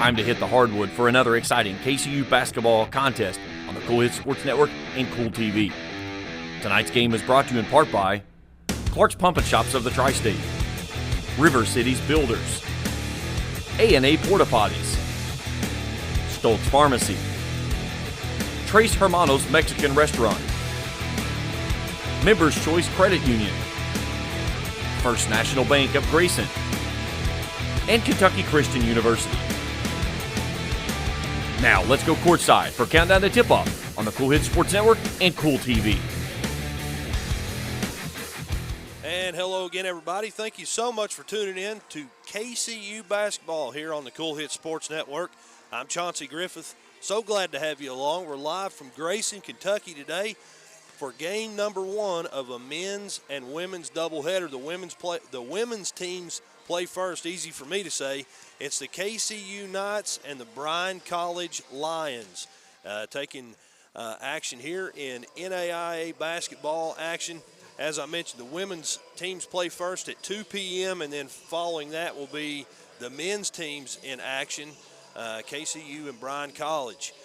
Time to hit the hardwood for another exciting KCU basketball contest on the Cool Hits Sports Network and Cool TV. Tonight's game is brought to you in part by Clark's Pump and Shops of the Tri-State, River Cities Builders, A&A Porta Potties, Stoltz Pharmacy, Tres Hermanos Mexican Restaurant, Members Choice Credit Union, First National Bank of Grayson, and Kentucky Christian University. Now let's go courtside for countdown to tip-off on the Cool Hits Sports Network and Cool TV. And hello again, everybody. Thank you so much for tuning in to KCU basketball here on the Cool Hits Sports Network. I'm Chauncey Griffith. So glad to have you along. We're live from Grayson, Kentucky today for game number 1 of a men's and women's doubleheader. The women's teams play first. Easy for me to say. It's the KCU Knights and the Bryan College Lions taking action here in NAIA basketball action. As I mentioned, the women's teams play first at 2 p.m. and then following that will be the men's teams in action, KCU and Bryan College.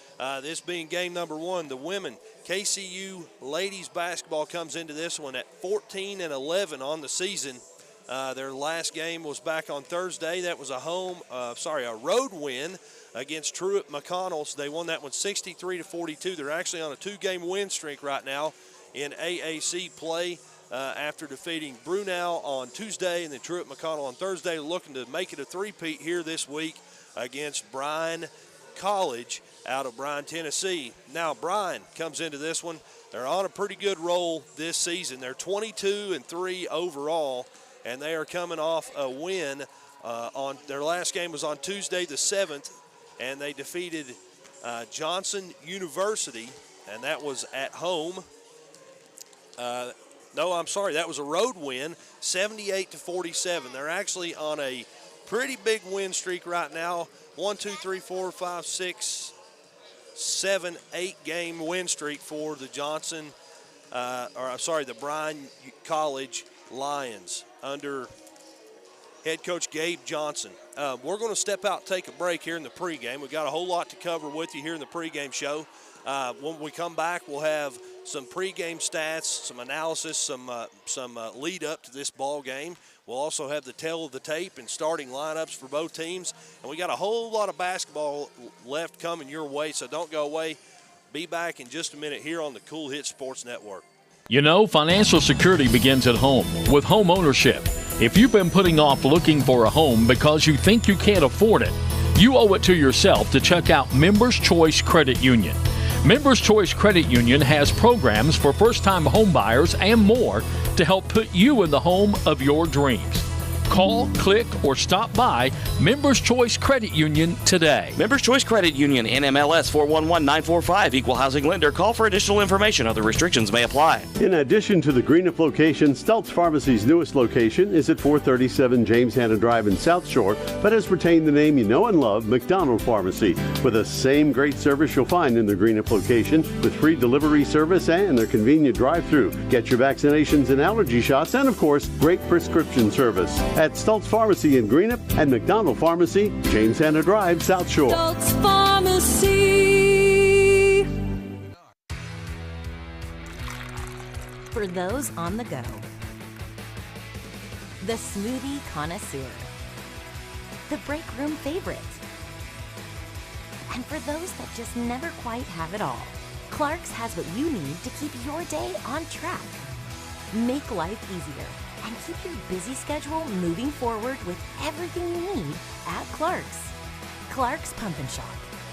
This being game number 1, the women, KCU ladies basketball comes into this one at 14-11 on the season. Their last game was back on Thursday. That was a road win against Truett McConnell. So they won that one 63-42. They're actually on a 2-game win streak right now in AAC play after defeating Brunel on Tuesday and then Truett McConnell on Thursday, looking to make it a three-peat here this week against Bryan College out of Bryan, Tennessee. Now Bryan comes into this one. They're on a pretty good roll this season. They're 22-3 overall, and they are coming off a win on their last game was on Tuesday the 7th, and they defeated Johnson University, and that was at home. That was a road win, 78-47. They're actually on a pretty big win streak right now. 1, 2, 3, 4, 5, 6, 7, 8 game win streak for the the Bryan College Lions under head coach Gabe Johnson. We're going to step out and take a break here in the pregame. We've got a whole lot to cover with you here in the pregame show. When we come back, we'll have some pregame stats, some analysis, some lead up to this ball game. We'll also have the tail of the tape and starting lineups for both teams. And we got a whole lot of basketball left coming your way, so don't go away. Be back in just a minute here on the Cool Hits Sports Network. You know, financial security begins at home with home ownership. If you've been putting off looking for a home because you think you can't afford it, you owe it to yourself to check out Members Choice Credit Union. Members Choice Credit Union has programs for first-time home buyers and more to help put you in the home of your dreams. Call, click, or stop by Members Choice Credit Union today. Members Choice Credit Union, NMLS 411945, Equal Housing Lender. Call for additional information. Other restrictions may apply. In addition to the Greenup location, Stoltz Pharmacy's newest location is at 437 James Hanna Drive in South Shore, but has retained the name you know and love, McDonald Pharmacy, with the same great service you'll find in the Greenup location, with free delivery service and their convenient drive-thru. Get your vaccinations and allergy shots, and of course, great prescription service at Stoltz Pharmacy in Greenup and McDonald Pharmacy, James Hanna Drive, South Shore. Stoltz Pharmacy. For those on the go, the smoothie connoisseur, the break room favorite, and for those that just never quite have it all, Clark's has what you need to keep your day on track. Make life easier and keep your busy schedule moving forward with everything you need at Clark's. Clark's Pump and Shop.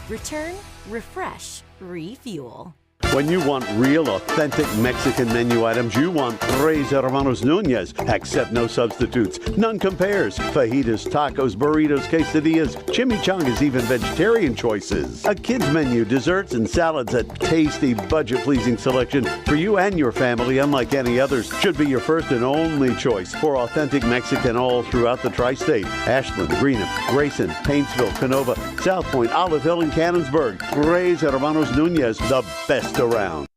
Return, refresh, refuel. When you want real, authentic Mexican menu items, you want Tres Hermanos Nunez. Accept no substitutes. None compares. Fajitas, tacos, burritos, quesadillas, chimichangas, even vegetarian choices. A kids menu, desserts, and salads. A tasty, budget-pleasing selection for you and your family, unlike any others. Should be your first and only choice for authentic Mexican all throughout the tri-state. Ashland, Greenup, Grayson, Paintsville, Canova, South Point, Olive Hill, and Cannonsburg. Tres Hermanos Nunez, the best around.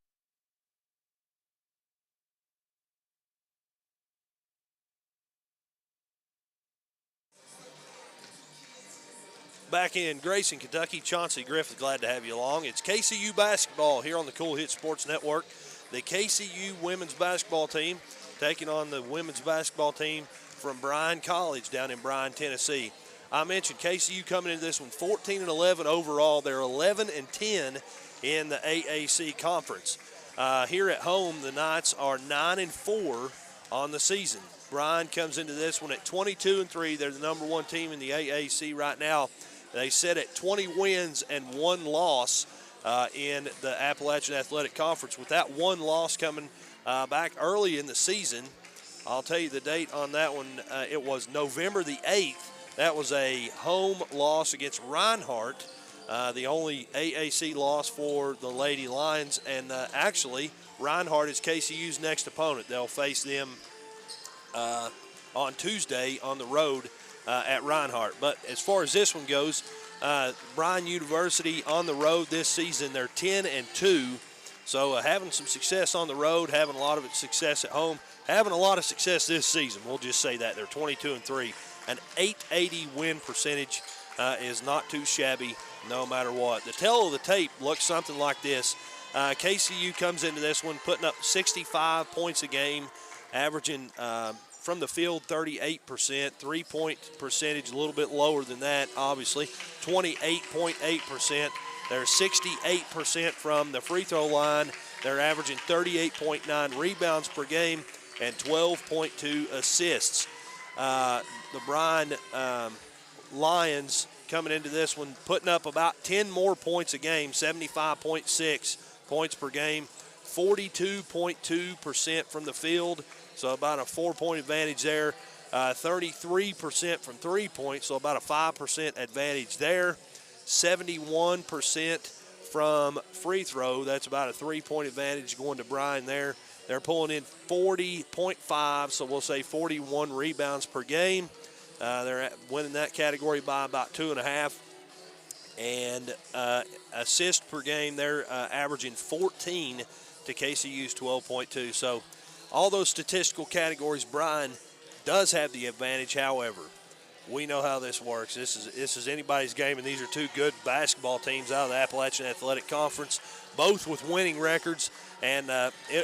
back in Grayson, Kentucky. Chauncey Griffith, glad to have you along. It's KCU basketball here on the Cool Hit Sports Network. The KCU women's basketball team taking on the women's basketball team from Bryan College down in Bryan, Tennessee. I mentioned KCU coming into this one 14-11 overall. They're 11-10 in the AAC conference. Here at home, the Knights are 9-4 on the season. Bryan comes into this one at 22-3. They're the number one team in the AAC right now. They sit at 20 wins and 1 loss in the Appalachian Athletic Conference. With that 1 loss coming back early in the season, I'll tell you the date on that one. It was November the 8th. That was a home loss against Reinhardt, the only AAC loss for the Lady Lions. And actually, Reinhardt is KCU's next opponent. They'll face them on Tuesday on the road at Reinhardt. But as far as this one goes, Bryan University on the road this season, they're 10-2. So having some success on the road, having a lot of success at home, having a lot of success this season. We'll just say that. They're 22-3. An 880 win percentage is not too shabby no matter what. The tail of the tape looks something like this. KCU comes into this one putting up 65 points a game, averaging from the field 38%, 3-point percentage a little bit lower than that, obviously, 28.8%. They're 68% from the free throw line. They're averaging 38.9 rebounds per game and 12.2 assists. The Bryan Lions coming into this one putting up about 10 more points a game, 75.6 points per game, 42.2% from the field, so about a 4-point advantage there. 33% from 3 points, so about a 5% advantage there. 71% from free throw, that's about a 3-point advantage going to Bryan there. They're pulling in 40.5, so we'll say 41 rebounds per game. They're winning that category by about 2.5. And assists per game, they're averaging 14 to KCU's 12.2. So all those statistical categories, Bryan does have the advantage. However, we know how this works. This is anybody's game, and these are two good basketball teams out of the Appalachian Athletic Conference, both with winning records. And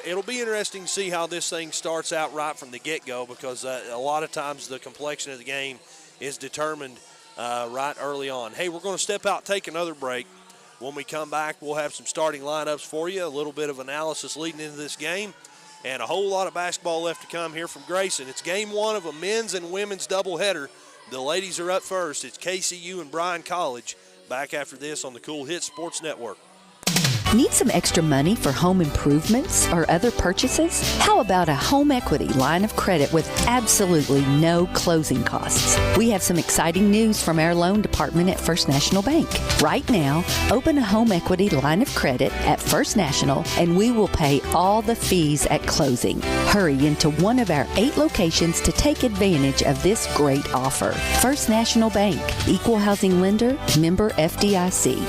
it'll be interesting to see how this thing starts out right from the get-go, because a lot of times the complexion of the game is determined right early on. Hey, we're going to step out, take another break. When we come back, we'll have some starting lineups for you, a little bit of analysis leading into this game, and a whole lot of basketball left to come here from Grayson. It's game one of a men's and women's doubleheader. The ladies are up first. It's KCU and Bryan College. Back after this on the Cool Hit Sports Network. Need some extra money for home improvements or other purchases? How about a home equity line of credit with absolutely no closing costs? We have some exciting news from our loan department at First National Bank. Right now, open a home equity line of credit at First National and we will pay all the fees at closing. Hurry into one of our 8 locations to take advantage of this great offer. First National Bank, equal housing lender, member FDIC.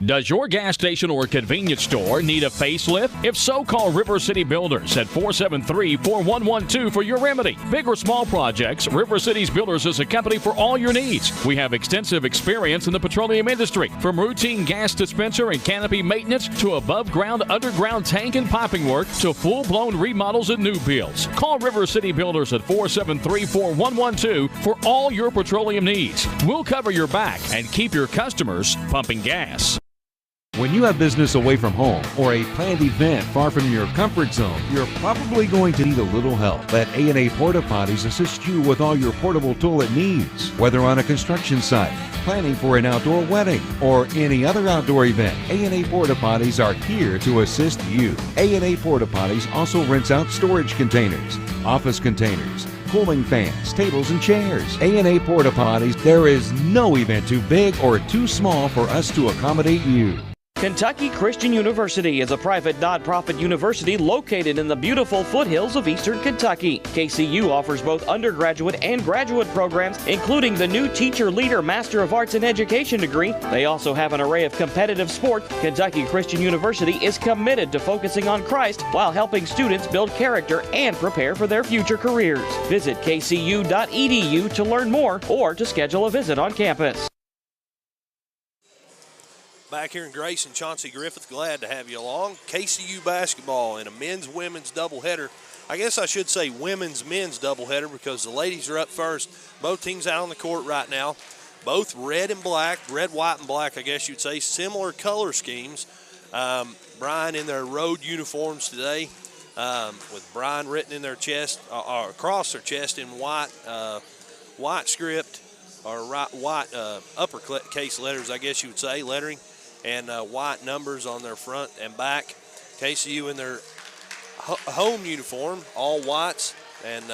Does your gas station or convenience store need a facelift? If so, call River City Builders at 473-4112 for your remedy. Big or small projects, River City's Builders is a company for all your needs. We have extensive experience in the petroleum industry, from routine gas dispenser and canopy maintenance to above-ground, underground tank and piping work to full-blown remodels and new builds. Call River City Builders at 473-4112 for all your petroleum needs. We'll cover your back and keep your customers pumping gas. When you have business away from home or a planned event far from your comfort zone, you're probably going to need a little help. Let A&A Porta Potties assist you with all your portable toilet needs. Whether on a construction site, planning for an outdoor wedding, or any other outdoor event, A&A Porta Potties are here to assist you. A&A Porta Potties also rents out storage containers, office containers, cooling fans, tables, and chairs. A&A Porta Potties, there is no event too big or too small for us to accommodate you. Kentucky Christian University is a private nonprofit university located in the beautiful foothills of eastern Kentucky. KCU offers both undergraduate and graduate programs, including the new Teacher Leader Master of Arts in Education degree. They also have an array of competitive sports. Kentucky Christian University is committed to focusing on Christ while helping students build character and prepare for their future careers. Visit kcu.edu to learn more or to schedule a visit on campus. Back here in Grayson, Chauncey Griffith, glad to have you along. KCU basketball in a men's-women's doubleheader. I guess I should say women's-men's doubleheader because the ladies are up first. Both teams out on the court right now. Both red and black, red, white, and black, I guess you'd say. Similar color schemes. Bryan in their road uniforms today with Bryan written in their chest, or across their chest in white script, or white uppercase letters, I guess you would say, lettering. And white numbers on their front and back. KCU in their home uniform, all whites. And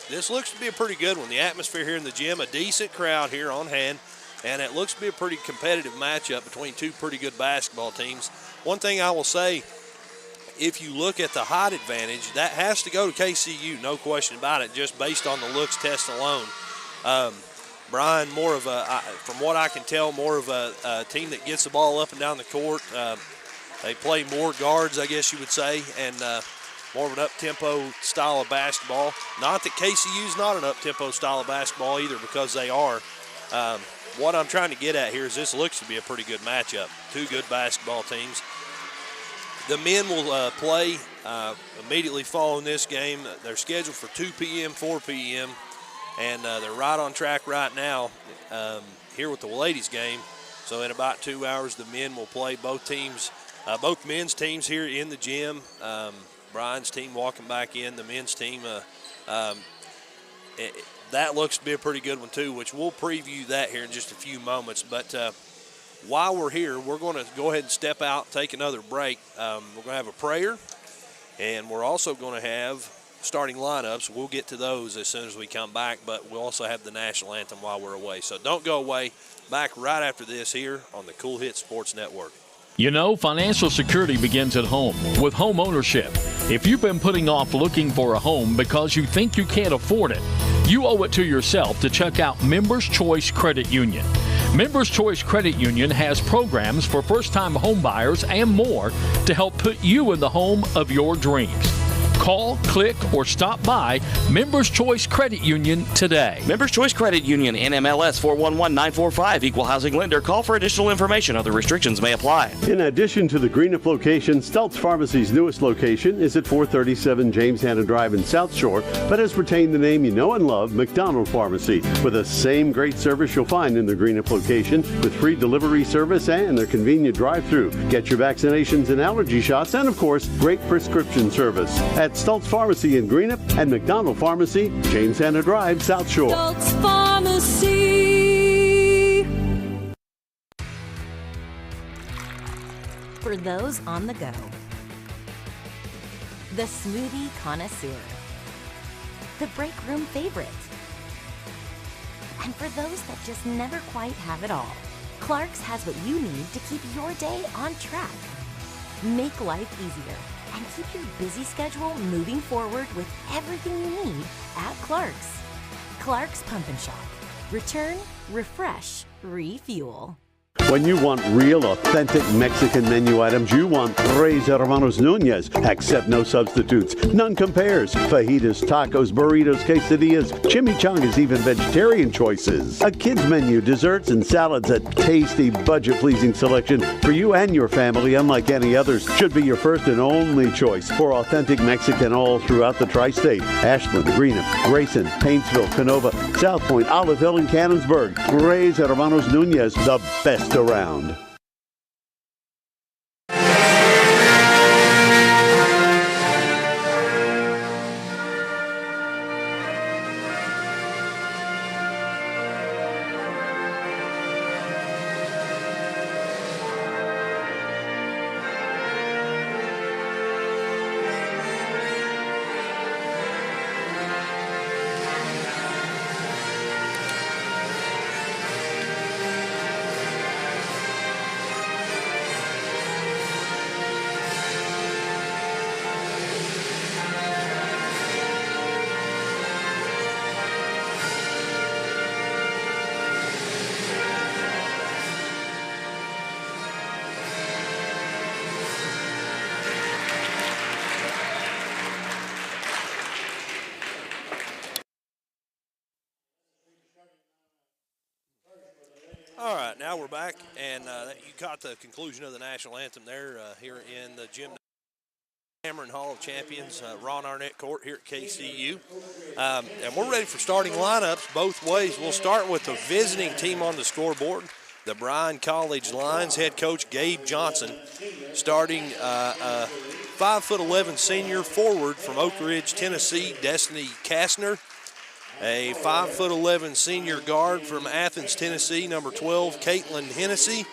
this looks to be a pretty good one. The atmosphere here in the gym, a decent crowd here on hand. And it looks to be a pretty competitive matchup between two pretty good basketball teams. One thing I will say, if you look at the height advantage, that has to go to KCU, no question about it, just based on the looks test alone. Bryan, more of a, from what I can tell, more of a team that gets the ball up and down the court. They play more guards, I guess you would say, and more of an up-tempo style of basketball. Not that KCU's not an up-tempo style of basketball either, because they are. What I'm trying to get at here is this looks to be a pretty good matchup. Two good basketball teams. The men will play immediately following this game. They're scheduled for 2 p.m., 4 p.m., and they're right on track right now here with the ladies' game. So in about 2 hours, the men will play both teams, both men's teams here in the gym. Bryan's team walking back in, the men's team. That looks to be a pretty good one too, which we'll preview that here in just a few moments. But while we're here, we're going to go ahead and step out, take another break. We're going to have a prayer, and we're also going to have starting lineups. We'll get to those as soon as we come back, but we'll also have the national anthem while we're away. So don't go away. Back right after this here on the Cool Hit Sports Network. You know, financial security begins at home with home ownership. If you've been putting off looking for a home because you think you can't afford it, you owe it to yourself to check out Members Choice Credit Union. Members Choice Credit Union has programs for first-time home buyers and more to help put you in the home of your dreams. Call, click, or stop by Members Choice Credit Union today. Members Choice Credit Union, NMLS 411945, Equal Housing Lender. Call for additional information. Other restrictions may apply. In addition to the Greenup location, Stultz Pharmacy's newest location is at 437 James Hanna Drive in South Shore, but has retained the name you know and love, McDonald Pharmacy, with the same great service you'll find in the Greenup location, with free delivery service and their convenient drive-thru. Get your vaccinations and allergy shots, and of course, great prescription service at Stultz Pharmacy in Greenup and McDonald Pharmacy, James Hanna Drive, South Shore. Stultz Pharmacy. For those on the go, the smoothie connoisseur, the break room favorite, and for those that just never quite have it all, Clark's has what you need to keep your day on track. Make life easier and keep your busy schedule moving forward with everything you need at Clark's. Clark's Pump and Shop. Return, refresh, refuel. When you want real, authentic Mexican menu items, you want Tres Hermanos Nunez. Accept no substitutes. None compares. Fajitas, tacos, burritos, quesadillas, chimichangas, even vegetarian choices. A kids menu, desserts, and salads. A tasty, budget-pleasing selection for you and your family, unlike any others. Should be your first and only choice for authentic Mexican all throughout the tri-state. Ashland, Greenup, Grayson, Paintsville, Canova, South Point, Olive Hill, and Cannonsburg. Tres Hermanos Nunez, the best around. now we're back, and you caught the conclusion of the national anthem there here in the gym. Cameron Hall of Champions, Ron Arnett Court here at KCU. And we're ready for starting lineups both ways. We'll start with the visiting team on the scoreboard, the Bryan College Lions. Head coach Gabe Johnson starting 5'11" senior forward from Oak Ridge, Tennessee, Destiny Kastner. A 5'11" senior guard from Athens, Tennessee, number 12, Caitlin Hennessy.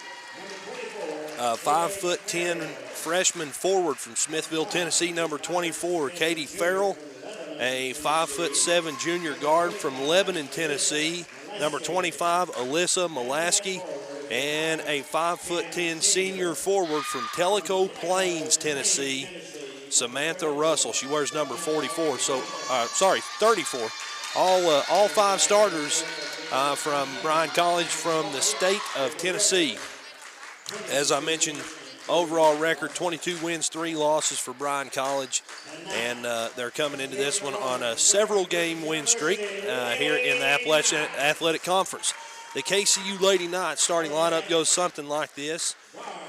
5'10" freshman forward from Smithville, Tennessee, number 24, Katie Farrell. A 5'7" junior guard from Lebanon, Tennessee, number 25, Alyssa Molaski. And a 5'10" senior forward from Tellico Plains, Tennessee, Samantha Russell. She wears number 34. 34. All five starters from Bryan College from the state of Tennessee. As I mentioned, overall record 22 wins, 3 losses for Bryan College, and they're coming into this one on a several-game win streak here in the Athletic Conference. The KCU Lady Knights starting lineup goes something like this.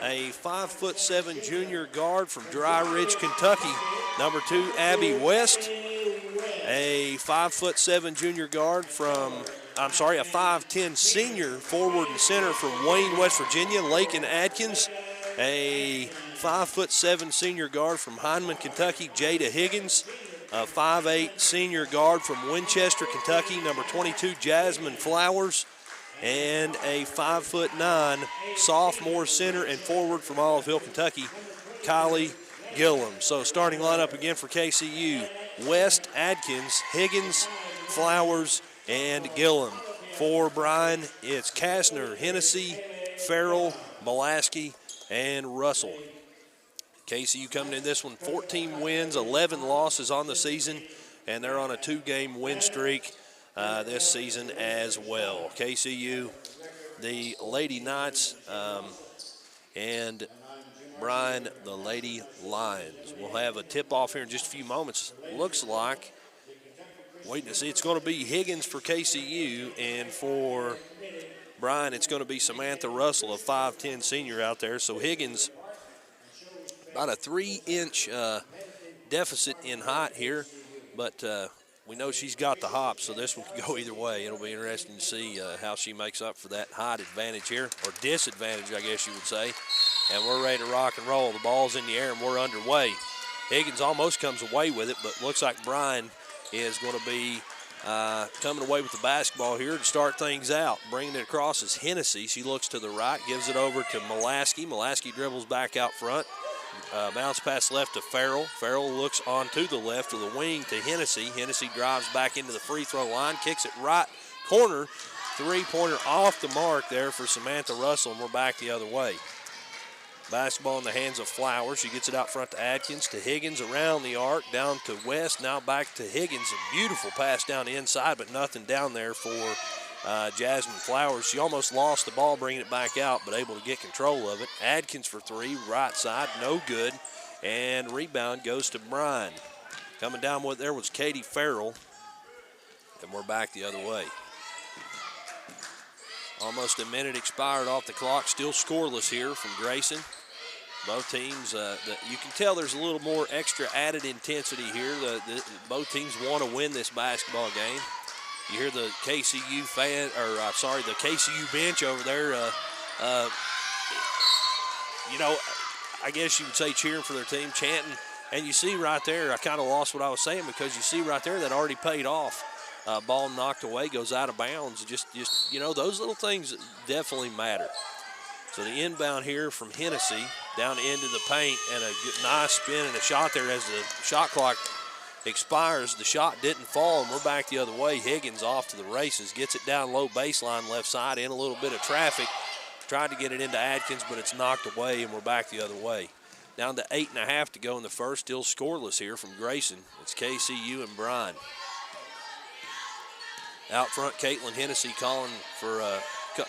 A 5'7" junior guard from Dry Ridge, Kentucky, number 2, Abby West. A 5'7" junior guard a 5'10" senior forward and center from Wayne, West Virginia, Lakin Adkins. A 5'7" senior guard from Hindman, Kentucky, Jada Higgins. A 5'8" senior guard from Winchester, Kentucky, number 22, Jasmine Flowers. And a 5'9" sophomore center and forward from Olive Hill, Kentucky, Kylie Gillum. So starting lineup again for KCU, West, Adkins, Higgins, Flowers, and Gillum. For Bryan, it's Kastner, Hennessy, Farrell, Molaski, and Russell. KCU coming in this one, 14 wins, 11 losses on the season, and they're on a 2-game win streak this season as well. KCU, the Lady Knights, and Bryan, the Lady Lions. We'll have a tip-off here in just a few moments. Looks like, waiting to see, it's going to be Higgins for KCU, and for Bryan, it's going to be Samantha Russell, a 5'10" senior out there. So Higgins, about a 3-inch deficit in height here, but we know she's got the hop, so this one can go either way. It'll be interesting to see how she makes up for that height advantage here, or disadvantage, I guess you would say. And we're ready to rock and roll. The ball's in the air, and we're underway. Higgins almost comes away with it, but looks like Bryan is going to be coming away with the basketball here to start things out. Bringing it across is Hennessy. She looks to the right, gives it over to Molaski. Molaski dribbles back out front. Bounce pass left to Farrell. Farrell looks on to the left of the wing to Hennessy. Hennessy drives back into the free throw line, kicks it right corner. Three-pointer off the mark there for Samantha Russell, and we're back the other way. Basketball in the hands of Flowers. She gets it out front to Adkins, to Higgins, around the arc, down to West, now back to Higgins. A beautiful pass down the inside, but nothing down there for Jasmine Flowers. She almost lost the ball bringing it back out, but able to get control of it. Adkins for 3, right side, no good. And rebound goes to Bryan. Coming down with there was Katie Farrell, and we're back the other way. Almost a minute expired off the clock, still scoreless here from Grayson. Both teams, you can tell there's a little more extra added intensity here. Both teams want to win this basketball game. You hear the KCU the KCU bench over there, I guess you would say cheering for their team, chanting. And you see right there, I kind of lost what I was saying, because you see right there that already paid off. Ball knocked away, goes out of bounds. Just those little things definitely matter. So the inbound here from Hennessy down into the paint, and a nice spin and a shot there as the shot clock expires. The shot didn't fall, and we're back the other way. Higgins off to the races, gets it down low baseline left side in a little bit of traffic. Tried to get it into Adkins, but it's knocked away, and we're back the other way. Down to 8.5 to go in the first, still scoreless here from Grayson. It's KCU and Bryan. Out front, Caitlin Hennessy calling for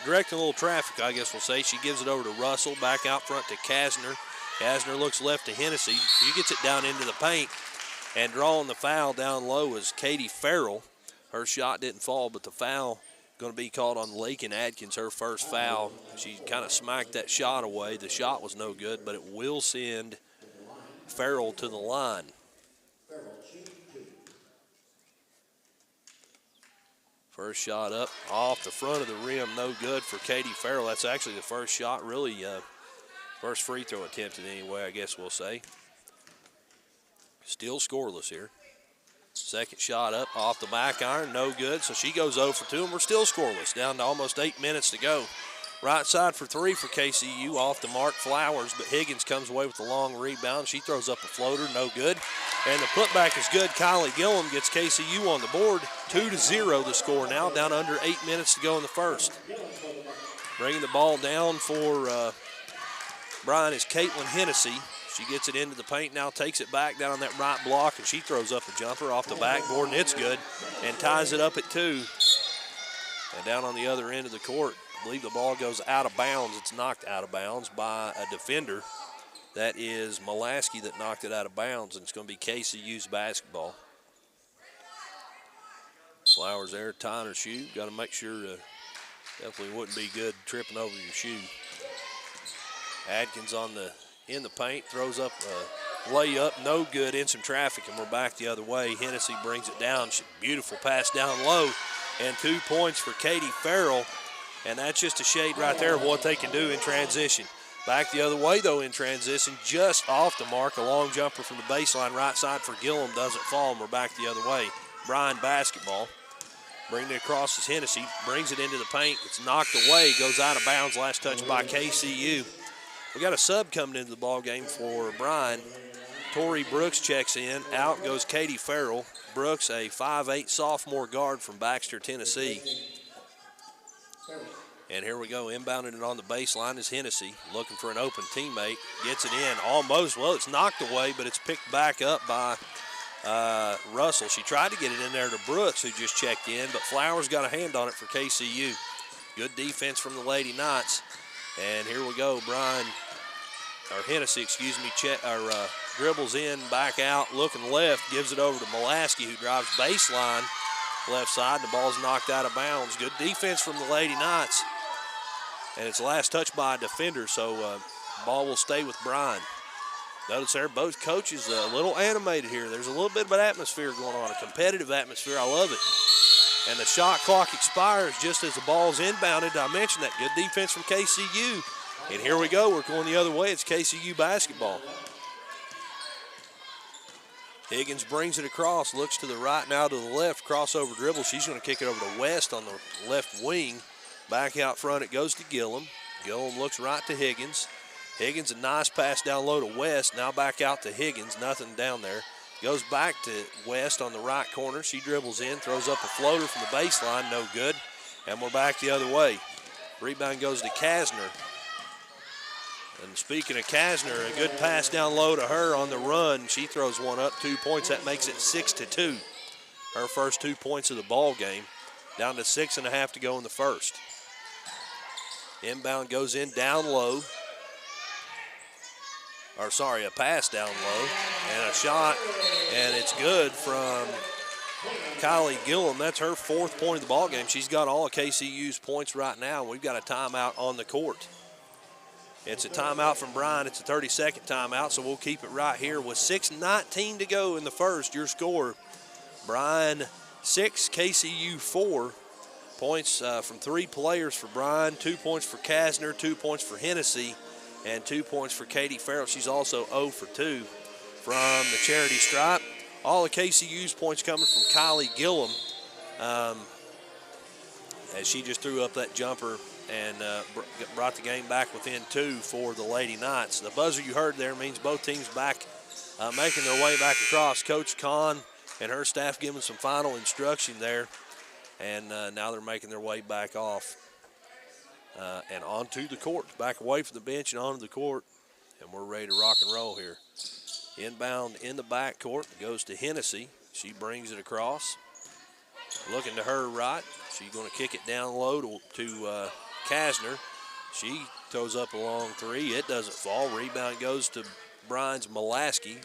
directing a little traffic, I guess we'll say. She gives it over to Russell, back out front to Kastner. Kastner looks left to Hennessy. She gets it down into the paint, and drawing the foul down low is Katie Farrell. Her shot didn't fall, but the foul going to be called on Lakin Adkins, her first foul. She kind of smacked that shot away. The shot was no good, but it will send Farrell to the line. First shot up off the front of the rim, no good for Katie Farrell. That's actually the first shot, really, first free throw attempted anyway, I guess we'll say. Still scoreless here. Second shot up off the back iron, no good. So she goes 0 for 2, and we're still scoreless. Down to almost 8 minutes to go. Right side for 3 for KCU, off the mark Flowers, but Higgins comes away with the long rebound. She throws up a floater, no good. And the putback is good. Kylie Gillum gets KCU on the board. 2-0 the score now, down under 8 minutes to go in the first. Bringing the ball down for Bryan is Caitlin Hennessy. She gets it into the paint now, takes it back down on that right block, and she throws up a jumper off the backboard, and it's good, and ties it up at 2. And down on the other end of the court, I believe the ball goes out of bounds. It's knocked out of bounds by a defender. That is Molaski that knocked it out of bounds, and it's going to be KCU's basketball. Flowers there tying her shoe. Got to make sure, definitely wouldn't be good tripping over your shoe. Adkins in the paint, throws up a layup, no good, in some traffic, and we're back the other way. Hennessy brings it down. Beautiful pass down low, and 2 points for Katie Farrell, and that's just a shade right there of what they can do in transition. Back the other way, though, in transition, just off the mark, a long jumper from the baseline right side for Gillum, doesn't fall, and we're back the other way. Bryan basketball. Bringing it across is Hennessy, brings it into the paint, it's knocked away, goes out of bounds, last touch by KCU. We got a sub coming into the ball game for Bryan. Tori Brooks checks in. Out goes Katie Farrell. Brooks, a 5'8" sophomore guard from Baxter, Tennessee. And here we go. Inbounding it on the baseline is Hennessy, looking for an open teammate. Gets it in almost. Well, it's knocked away, but it's picked back up by Russell. She tried to get it in there to Brooks, who just checked in, but Flowers got a hand on it for KCU. Good defense from the Lady Knights. And here we go, Hennessy, dribbles in, back out, looking left, gives it over to Molaski, who drives baseline, left side. The ball's knocked out of bounds. Good defense from the Lady Knights. And it's last touch by a defender, so ball will stay with Bryan. Notice there, both coaches a little animated here. There's a little bit of an atmosphere going on, a competitive atmosphere. I love it. And the shot clock expires just as the ball's inbounded. I mentioned that. Good defense from KCU. And here we go. We're going the other way. It's KCU basketball. Higgins brings it across, looks to the right, now to the left, crossover dribble. She's going to kick it over to West on the left wing. Back out front, it goes to Gillum. Gillum looks right to Higgins. Higgins, a nice pass down low to West. Now back out to Higgins, nothing down there. Goes back to West on the right corner. She dribbles in, throws up a floater from the baseline, no good. And we're back the other way. Rebound goes to Kasner. And speaking of Kasner, a good pass down low to her on the run. She throws one up, 2 points. That makes it 6-2. Her first 2 points of the ball game. Down to 6.5 to go in the first. Inbound goes in down low. A pass down low, and a shot, and it's good from Kylie Gillum. That's her 4th point of the ball game. She's got all of KCU's points right now. We've got a timeout on the court. It's a timeout from Bryan. It's a 30-second timeout, so we'll keep it right here with 6:19 to go in the first. Your score, Bryan 6, KCU 4. Points from 3 players for Bryan, 2 points for Kasner, 2 points for Hennessy, and 2 points for Katie Farrell. She's also 0 for 2 from the charity stripe. All of KCU's points coming from Kylie Gillum, as she just threw up that jumper and brought the game back within 2 for the Lady Knights. The buzzer you heard there means both teams back, making their way back across. Coach Kahn and her staff giving some final instruction there, and now they're making their way back off. And onto the court, back away from the bench and onto the court, and we're ready to rock and roll here. Inbound in the backcourt goes to Hennessy. She brings it across. Looking to her right. She's going to kick it down low to Kasner. She throws up a long 3. It doesn't fall. Rebound goes to Bryan's Molaski.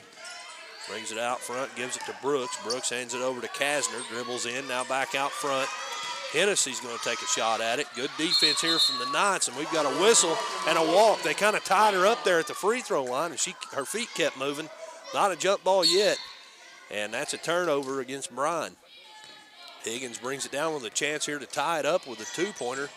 Brings it out front, gives it to Brooks. Brooks hands it over to Kasner. Dribbles in, now back out front. Hennessy's going to take a shot at it. Good defense here from the Knights, and we've got a whistle and a walk. They kind of tied her up there at the free throw line, and her feet kept moving. Not a jump ball yet, and that's a turnover against Bryan. Higgins brings it down with a chance here to tie it up with a two-pointer.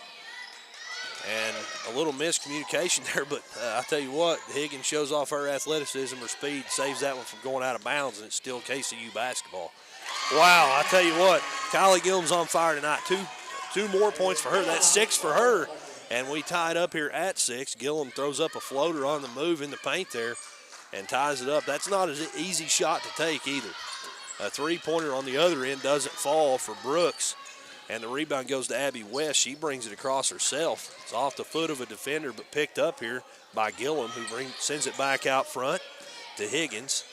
And a little miscommunication there, but I tell you what, Higgins shows off her athleticism, her speed, saves that one from going out of bounds, and it's still KCU basketball. Wow, I tell you what, Kylie Gillum's on fire tonight. Two more points for her. That's 6 for her, and we tied up here at 6. Gillum throws up a floater on the move in the paint there and ties it up. That's not an easy shot to take either. A three-pointer on the other end doesn't fall for Brooks. And the rebound goes to Abby West. She brings it across herself. It's off the foot of a defender, but picked up here by Gillum, who sends it back out front to Higgins.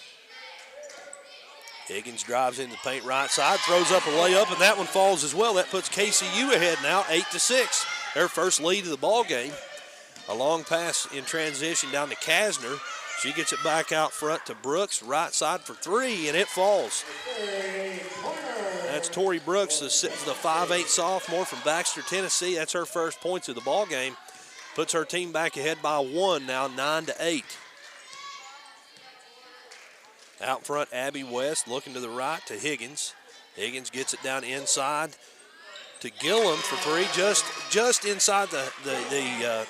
Higgins drives in the paint right side, throws up a layup, and that one falls as well. That puts KCU ahead now, 8-6. Their first lead of the ball game. A long pass in transition down to Kasner. She gets it back out front to Brooks, right side for three, and it falls. That's Tori Brooks, the 5'8" sophomore from Baxter, Tennessee. That's her first points of the ball game. Puts her team back ahead by 1 now, 9-8. Out front, Abby West looking to the right to Higgins. Higgins gets it down inside to Gillum for three, just inside the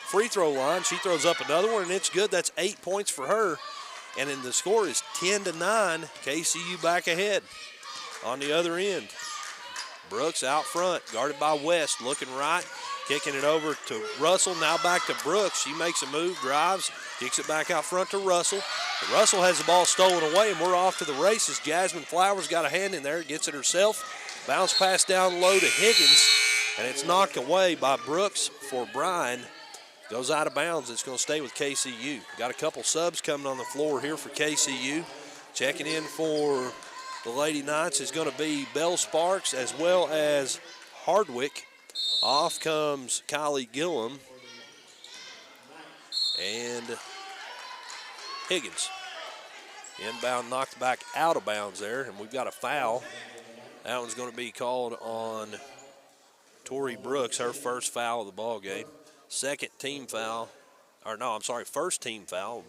free throw line. She throws up another one, and it's good. That's 8 points for her. And then the score is 10-9. KCU back ahead. On the other end, Brooks out front, guarded by West, looking right, kicking it over to Russell. Now back to Brooks. She makes a move, drives, kicks it back out front to Russell. But Russell has the ball stolen away, and we're off to the races. Jasmine Flowers got a hand in there, gets it herself. Bounce pass down low to Higgins, and it's knocked away by Brooks for Bryan. Goes out of bounds. It's going to stay with KCU. Got a couple subs coming on the floor here for KCU. Checking in for the Lady Knights is going to be Bell Sparks as well as Hardwick. Off comes Kylie Gillum and Higgins. Inbound knocked back out of bounds there, and we've got a foul. That one's going to be called on Tori Brooks, her first foul of the ball game. First team foul.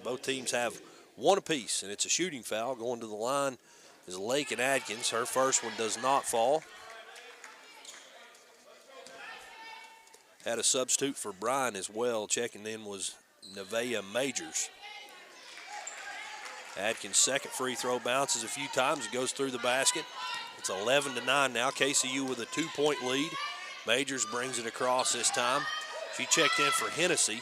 Both teams have one apiece, and it's a shooting foul. Going to the line is Lake and Adkins. Her first one does not fall. Had a substitute for Bryan as well. Checking in was Nevaeh Majors. Adkins' second free throw bounces a few times. It goes through the basket. It's 11-9 now. KCU with a 2-point lead. Majors brings it across this time. She checked in for Hennessy.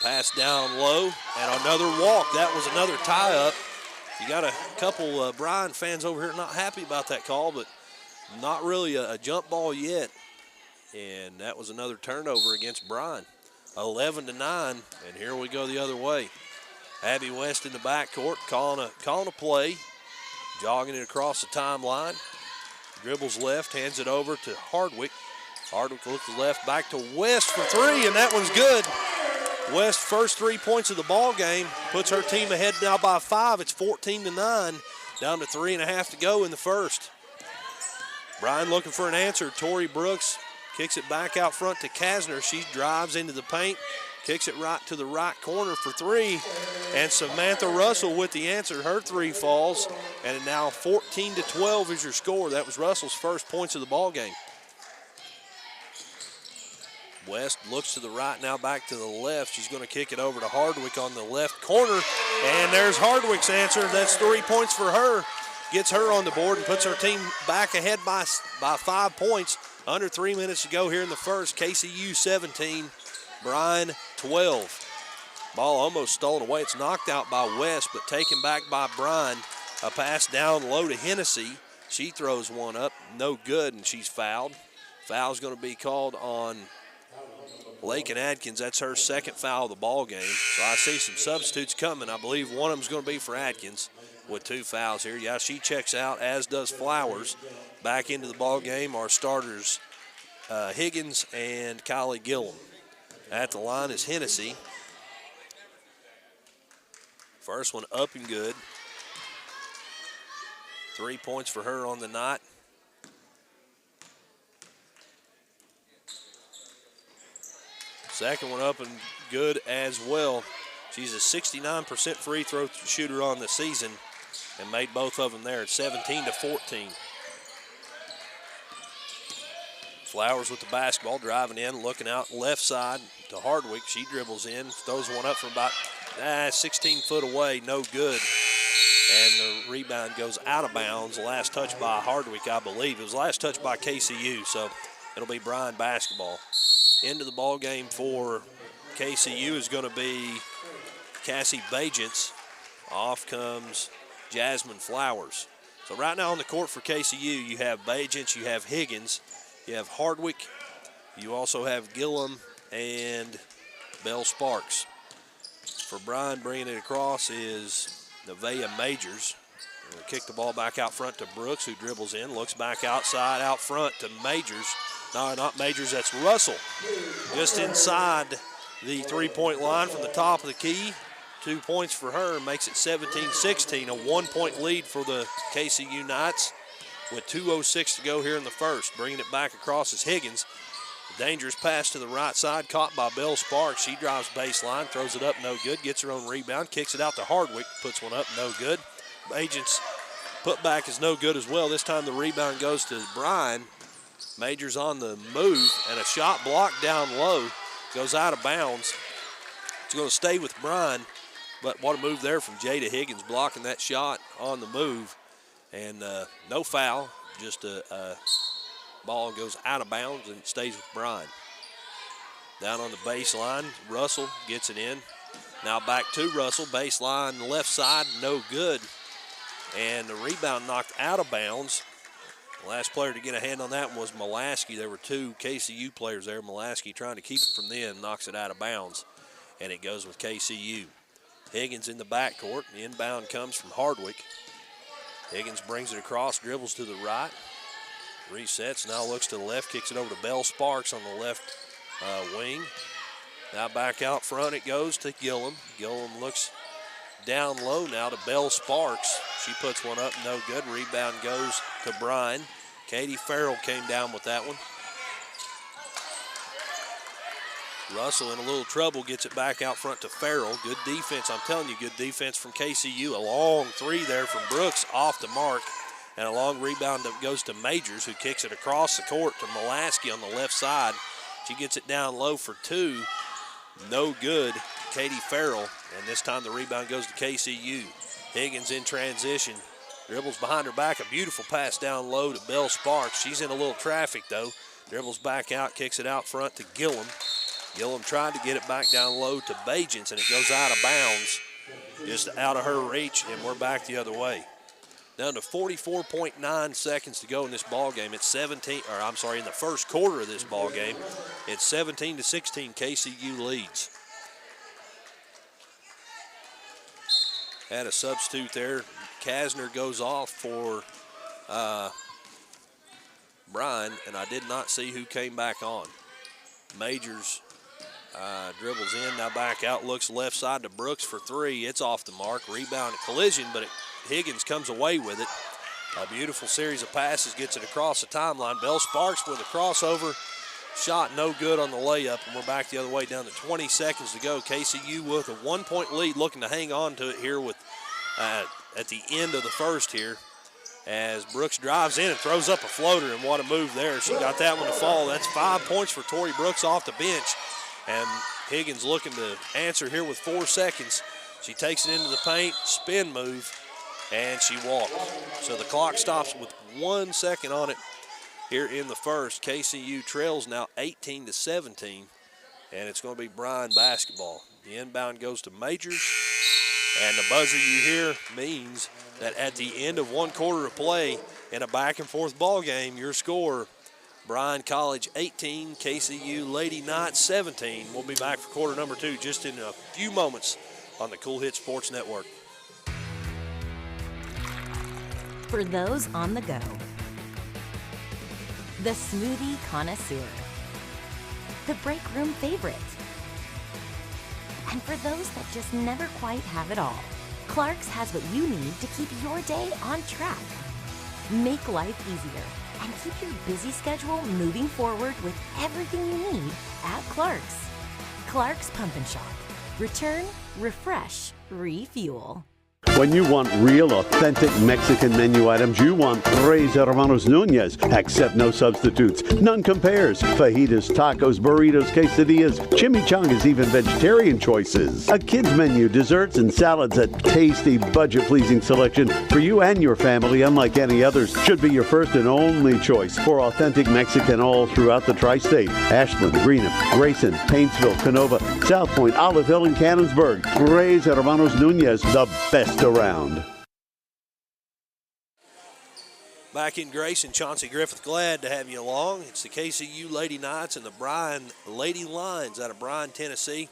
Pass down low and another walk. That was another tie-up. You got a couple Bryan fans over here not happy about that call, but not really a jump ball yet. And that was another turnover against Bryan. 11-9, and here we go the other way. Abby West in the backcourt, calling a play, jogging it across the timeline. Dribbles left, hands it over to Hardwick. Hardwick looks left, back to West for three, and that one's good. West first 3 points of the ball game, puts her team ahead now by 5. It's 14-9, down to 3.5 to go in the first. Bryan looking for an answer. Tori Brooks kicks it back out front to Kasner. She drives into the paint, kicks it right to the right corner for three, and Samantha Russell with the answer. Her three falls, and now 14-12 is your score. That was Russell's first points of the ball game. West looks to the right, now back to the left. She's going to kick it over to Hardwick on the left corner, and there's Hardwick's answer. That's 3 points for her. Gets her on the board and puts her team back ahead by 5 points. Under 3 minutes to go here in the first. KCU 17, Bryan 12. Ball almost stolen away. It's knocked out by West, but taken back by Bryan. A pass down low to Hennessy. She throws one up, no good, and she's fouled. Foul's going to be called on Lake and Adkins. That's her second foul of the ball game. So I see some substitutes coming. I believe one of them is going to be for Adkins with 2 fouls here. Yeah, she checks out, as does Flowers. Back into the ball game, our starters, Higgins and Kylie Gillum. At the line is Hennessy. First one up and good. 3 points for her on the night. Second one up and good as well. She's a 69% free throw shooter on the season and made both of them there at 17-14. Flowers with the basketball, driving in, looking out left side to Hardwick. She dribbles in, throws one up from about 16 foot away, no good. And the rebound goes out of bounds. Last touch by Hardwick, I believe. It was last touch by KCU, so it'll be Bryan basketball. Into the ball game for KCU is going to be Cassie Bajents. Off comes Jasmine Flowers. So right now on the court for KCU, you have Bajents, you have Higgins, you have Hardwick, you also have Gillum and Bell Sparks. For Bryan, bringing it across is Nevaeh Majors. We'll kick the ball back out front to Brooks, who dribbles in, looks back outside, out front to Majors. No, not Majors, that's Russell. Just inside the three-point line from the top of the key. 2 points for her, makes it 17-16, a 1-point lead for the KCU Knights with 2:06 to go here in the first. Bringing it back across is Higgins. Dangerous pass to the right side, caught by Bell Sparks. She drives baseline, throws it up, no good. Gets her own rebound, kicks it out to Hardwick, puts one up, no good. Agents put back is no good as well. This time the rebound goes to Bryan. Majors on the move, and a shot blocked down low. Goes out of bounds. It's going to stay with Bryan, but what a move there from Jada Higgins, blocking that shot on the move. And no foul, just a ball goes out of bounds and it stays with Bryan. Down on the baseline, Russell gets it in. Now back to Russell, baseline left side, no good. And the rebound knocked out of bounds. The last player to get a hand on that one was Mulaski. There were two KCU players there. Mulaski trying to keep it from them, knocks it out of bounds. And it goes with KCU. Higgins in the backcourt. The inbound comes from Hardwick. Higgins brings it across, dribbles to the right. Resets, now looks to the left, kicks it over to Bell Sparks on the left wing. Now back out front it goes to Gillum. Gillum looks down low now to Bell Sparks. She puts one up, no good. Rebound goes to Bryan. Katie Farrell came down with that one. Russell in a little trouble, gets it back out front to Farrell. Good defense, I'm telling you, good defense from KCU. A long three there from Brooks, off the mark. And a long rebound that goes to Majors, who kicks it across the court to Mulaski on the left side. She gets it down low for two. No good, Katie Farrell. And this time the rebound goes to KCU. Higgins in transition. Dribbles behind her back. A beautiful pass down low to Bell Sparks. She's in a little traffic, though. Dribbles back out, kicks it out front to Gillum. Gillum tried to get it back down low to Bajents, and it goes out of bounds. Just out of her reach, and we're back the other way. Down to 44.9 seconds to go in this ball game. It's in the first quarter of this ball game. It's 17-16. KCU leads. Had a substitute there. Kasner goes off for Bryan, and I did not see who came back on. Majors dribbles in, now back out, looks left side to Brooks for three. It's off the mark. Rebound, a collision, but Higgins comes away with it. A beautiful series of passes, gets it across the timeline. Bell Sparks with a crossover. Shot no good on the layup, and we're back the other way down to 20 seconds to go. KCU with a 1-point lead, looking to hang on to it here with at the end of the first here. As Brooks drives in and throws up a floater, and what a move there. She got that one to fall. That's 5 points for Tori Brooks off the bench. And Higgins looking to answer here with 4 seconds. She takes it into the paint, spin move, and she walked. So the clock stops with 1 second on it here in the first. KCU trails now 18-17, and it's going to be Bryan basketball. The inbound goes to Majors, and the buzzer you hear means that at the end of 1 quarter of play in a back-and-forth ball game, your score, Bryan College 18, KCU Lady Knights 17. We'll be back for quarter number 2 just in a few moments on the Cool Hit Sports Network. For those on the go, the smoothie connoisseur, the break room favorite, and for those that just never quite have it all, Clark's has what you need to keep your day on track. Make life easier and keep your busy schedule moving forward with everything you need at Clark's. Clark's Pump and Shop. Return, refresh, refuel. When you want real, authentic Mexican menu items, you want Tres Hermanos Nunez. Accept no substitutes. None compares. Fajitas, tacos, burritos, quesadillas, chimichangas, even vegetarian choices. A kids menu, desserts and salads, a tasty, budget-pleasing selection for you and your family, unlike any others. Should be your first and only choice for authentic Mexican all throughout the tri-state. Ashland, Greenup, Grayson, Paintsville, Canova, South Point, Olive Hill, and Cannonsburg. Tres Hermanos Nunez, the best around. Back in Grayson, Chauncey Griffith, glad to have you along. It's the KCU Lady Knights and the Bryan Lady Lions out of Bryan, Tennessee.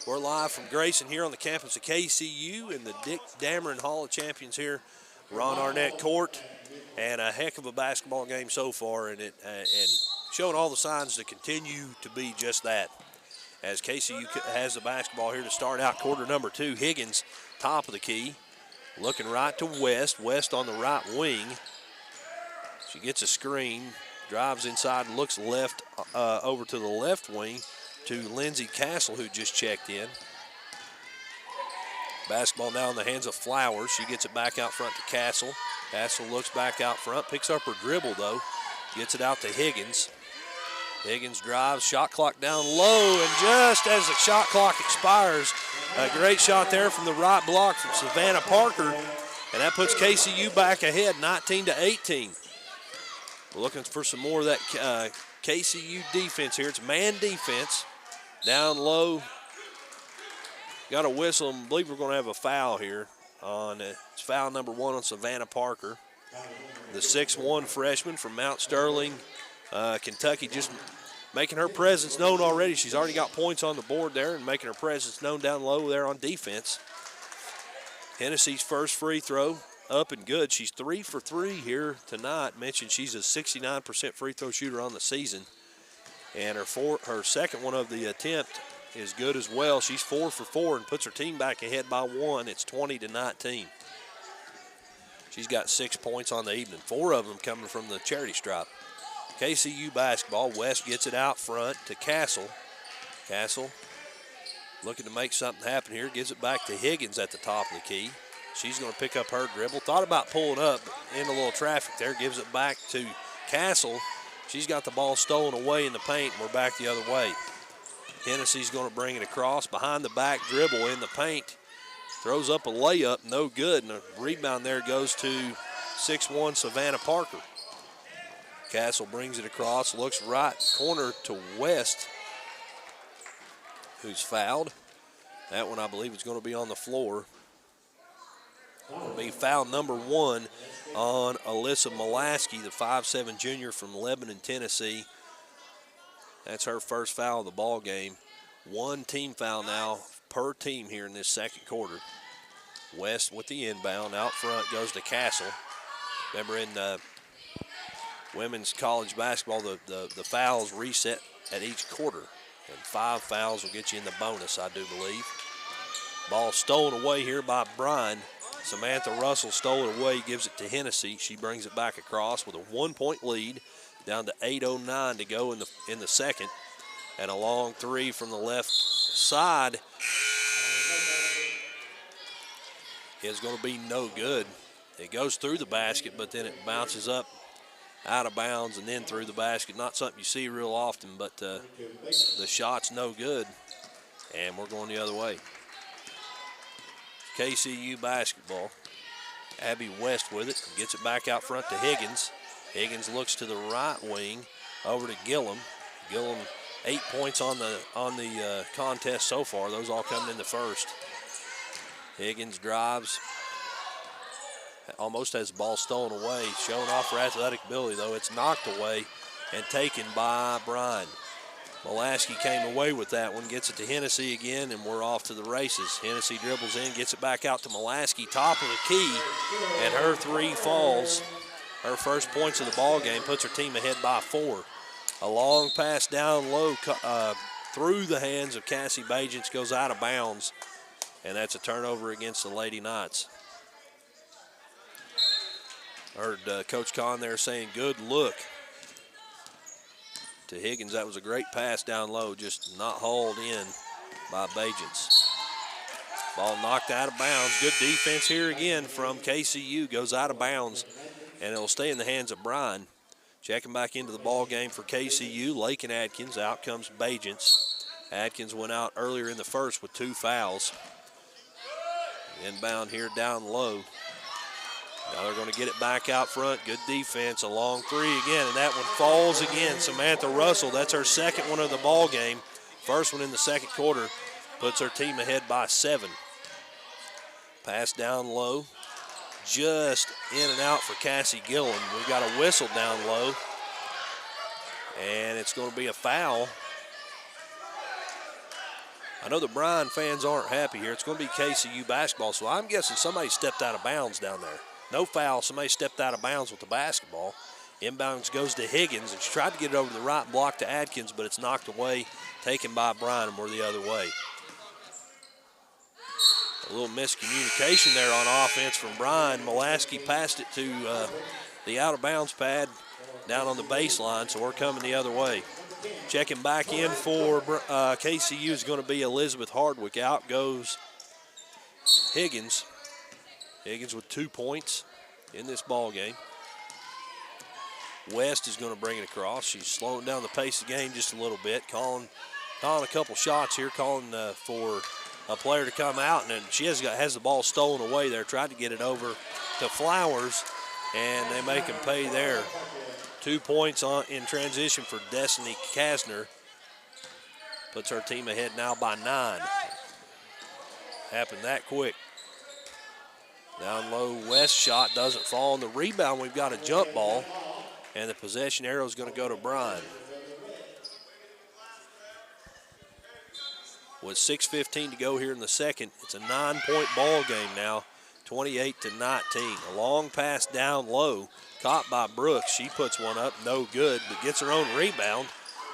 We're live from Grayson here on the campus of KCU in the Dick Dameron Hall of Champions here, Ron Arnett Court, and a heck of a basketball game so far, and showing all the signs to continue to be just that. As KCU has the basketball here to start out quarter number 2, Higgins, top of the key. Looking right to West. West on the right wing. She gets a screen, drives inside and looks left over to the left wing to Lindsey Castle, who just checked in. Basketball now in the hands of Flowers. She gets it back out front to Castle. Castle looks back out front, picks up her dribble though, gets it out to Higgins. Higgins drives, shot clock down low, and just as the shot clock expires, a great shot there from the right block from Savannah Parker, and that puts KCU back ahead, 19-18. We're looking for some more of that KCU defense here. It's man defense, down low. Got a whistle, and I believe we're going to have a foul here. It's foul number 1 on Savannah Parker, the 6'1" freshman from Mount Sterling, Kentucky, just making her presence known already. She's already got points on the board there and making her presence known down low there on defense. Tennessee's first free throw up and good. She's 3 for 3 here tonight. Mentioned she's a 69% free throw shooter on the season. And her second one of the attempt is good as well. She's 4 for 4 and puts her team back ahead by 1. It's 20-19. She's got 6 points on the evening, 4 of them coming from the charity stripe. KCU basketball. West gets it out front to Castle. Castle looking to make something happen here. Gives it back to Higgins at the top of the key. She's going to pick up her dribble. Thought about pulling up, but in a little traffic there. Gives it back to Castle. She's got the ball stolen away in the paint, and we're back the other way. Tennessee's going to bring it across. Behind the back dribble in the paint. Throws up a layup, no good. And a rebound there goes to 6'1" Savannah Parker. Castle brings it across, looks right corner to West, who's fouled. That one, I believe, is going to be on the floor. It'll be foul number 1 on Alyssa Molaski, the 5'7" junior from Lebanon, Tennessee. That's her first foul of the ball game. 1 team foul now per team here in this second quarter. West with the inbound. Out front goes to Castle. Remember in women's college basketball, the fouls reset at each quarter. And 5 fouls will get you in the bonus, I do believe. Ball stolen away here by Bryan. Samantha Russell stole it away, gives it to Hennessy. She brings it back across with a 1-point lead, down to 8:09 to go in the second. And a long 3 from the left side is going to be no good. It goes through the basket, but then it bounces up out of bounds and then through the basket. Not something you see real often, but the shot's no good, and we're going the other way. KCU basketball. Abby West with it, gets it back out front to Higgins. Higgins looks to the right wing, over to Gillum. Gillum, 8 points on the contest so far. Those all coming in the first. Higgins drives, almost has the ball stolen away. Showing off her athletic ability, though. It's knocked away and taken by Bryan. Molaski came away with that one, gets it to Hennessy again, and we're off to the races. Hennessy dribbles in, gets it back out to Molaski, top of the key, and her 3 falls. Her first points of the ball game puts her team ahead by 4. A long pass down low through the hands of Cassie Bajents goes out of bounds, and that's a turnover against the Lady Knights. Heard Coach Kahn there saying, good look to Higgins. That was a great pass down low, just not hauled in by Bajents. Ball knocked out of bounds. Good defense here again from KCU. Goes out of bounds, and it'll stay in the hands of Bryan. Checking back into the ball game for KCU, Lake and Adkins. Out comes Bajents. Adkins went out earlier in the first with 2 fouls. Inbound here down low. Now they're going to get it back out front. Good defense. A long 3 again, and that one falls again. Samantha Russell, that's her second one of the ball game. First one in the second quarter. Puts her team ahead by 7. Pass down low. Just in and out for Cassie Gillum. We've got a whistle down low. And it's going to be a foul. I know the Bryan fans aren't happy here. It's going to be KCU basketball, so I'm guessing somebody stepped out of bounds down there. No foul. Somebody stepped out of bounds with the basketball. Inbounds goes to Higgins, and she tried to get it over the right block to Adkins, but it's knocked away, taken by Bryan, and we're the other way. A little miscommunication there on offense from Bryan. Molaski passed it to the out-of-bounds pad down on the baseline, so we're coming the other way. Checking back in for KCU is going to be Elizabeth Hardwick. Out goes Higgins. Higgins with 2 points in this ball game. West is going to bring it across. She's slowing down the pace of the game just a little bit, calling a couple shots here, calling for a player to come out, and then she has the ball stolen away there. Tried to get it over to Flowers, and they make him pay there. 2 points in transition for Destiny Kasner. Puts her team ahead now by 9. Happened that quick. Down low, West shot doesn't fall. On the rebound, we've got a jump ball, and the possession arrow is going to go to Bryan. With 6:15 to go here in the second, it's a 9-point ball game now, 28-19. A long pass down low, caught by Brooks. She puts one up, no good, but gets her own rebound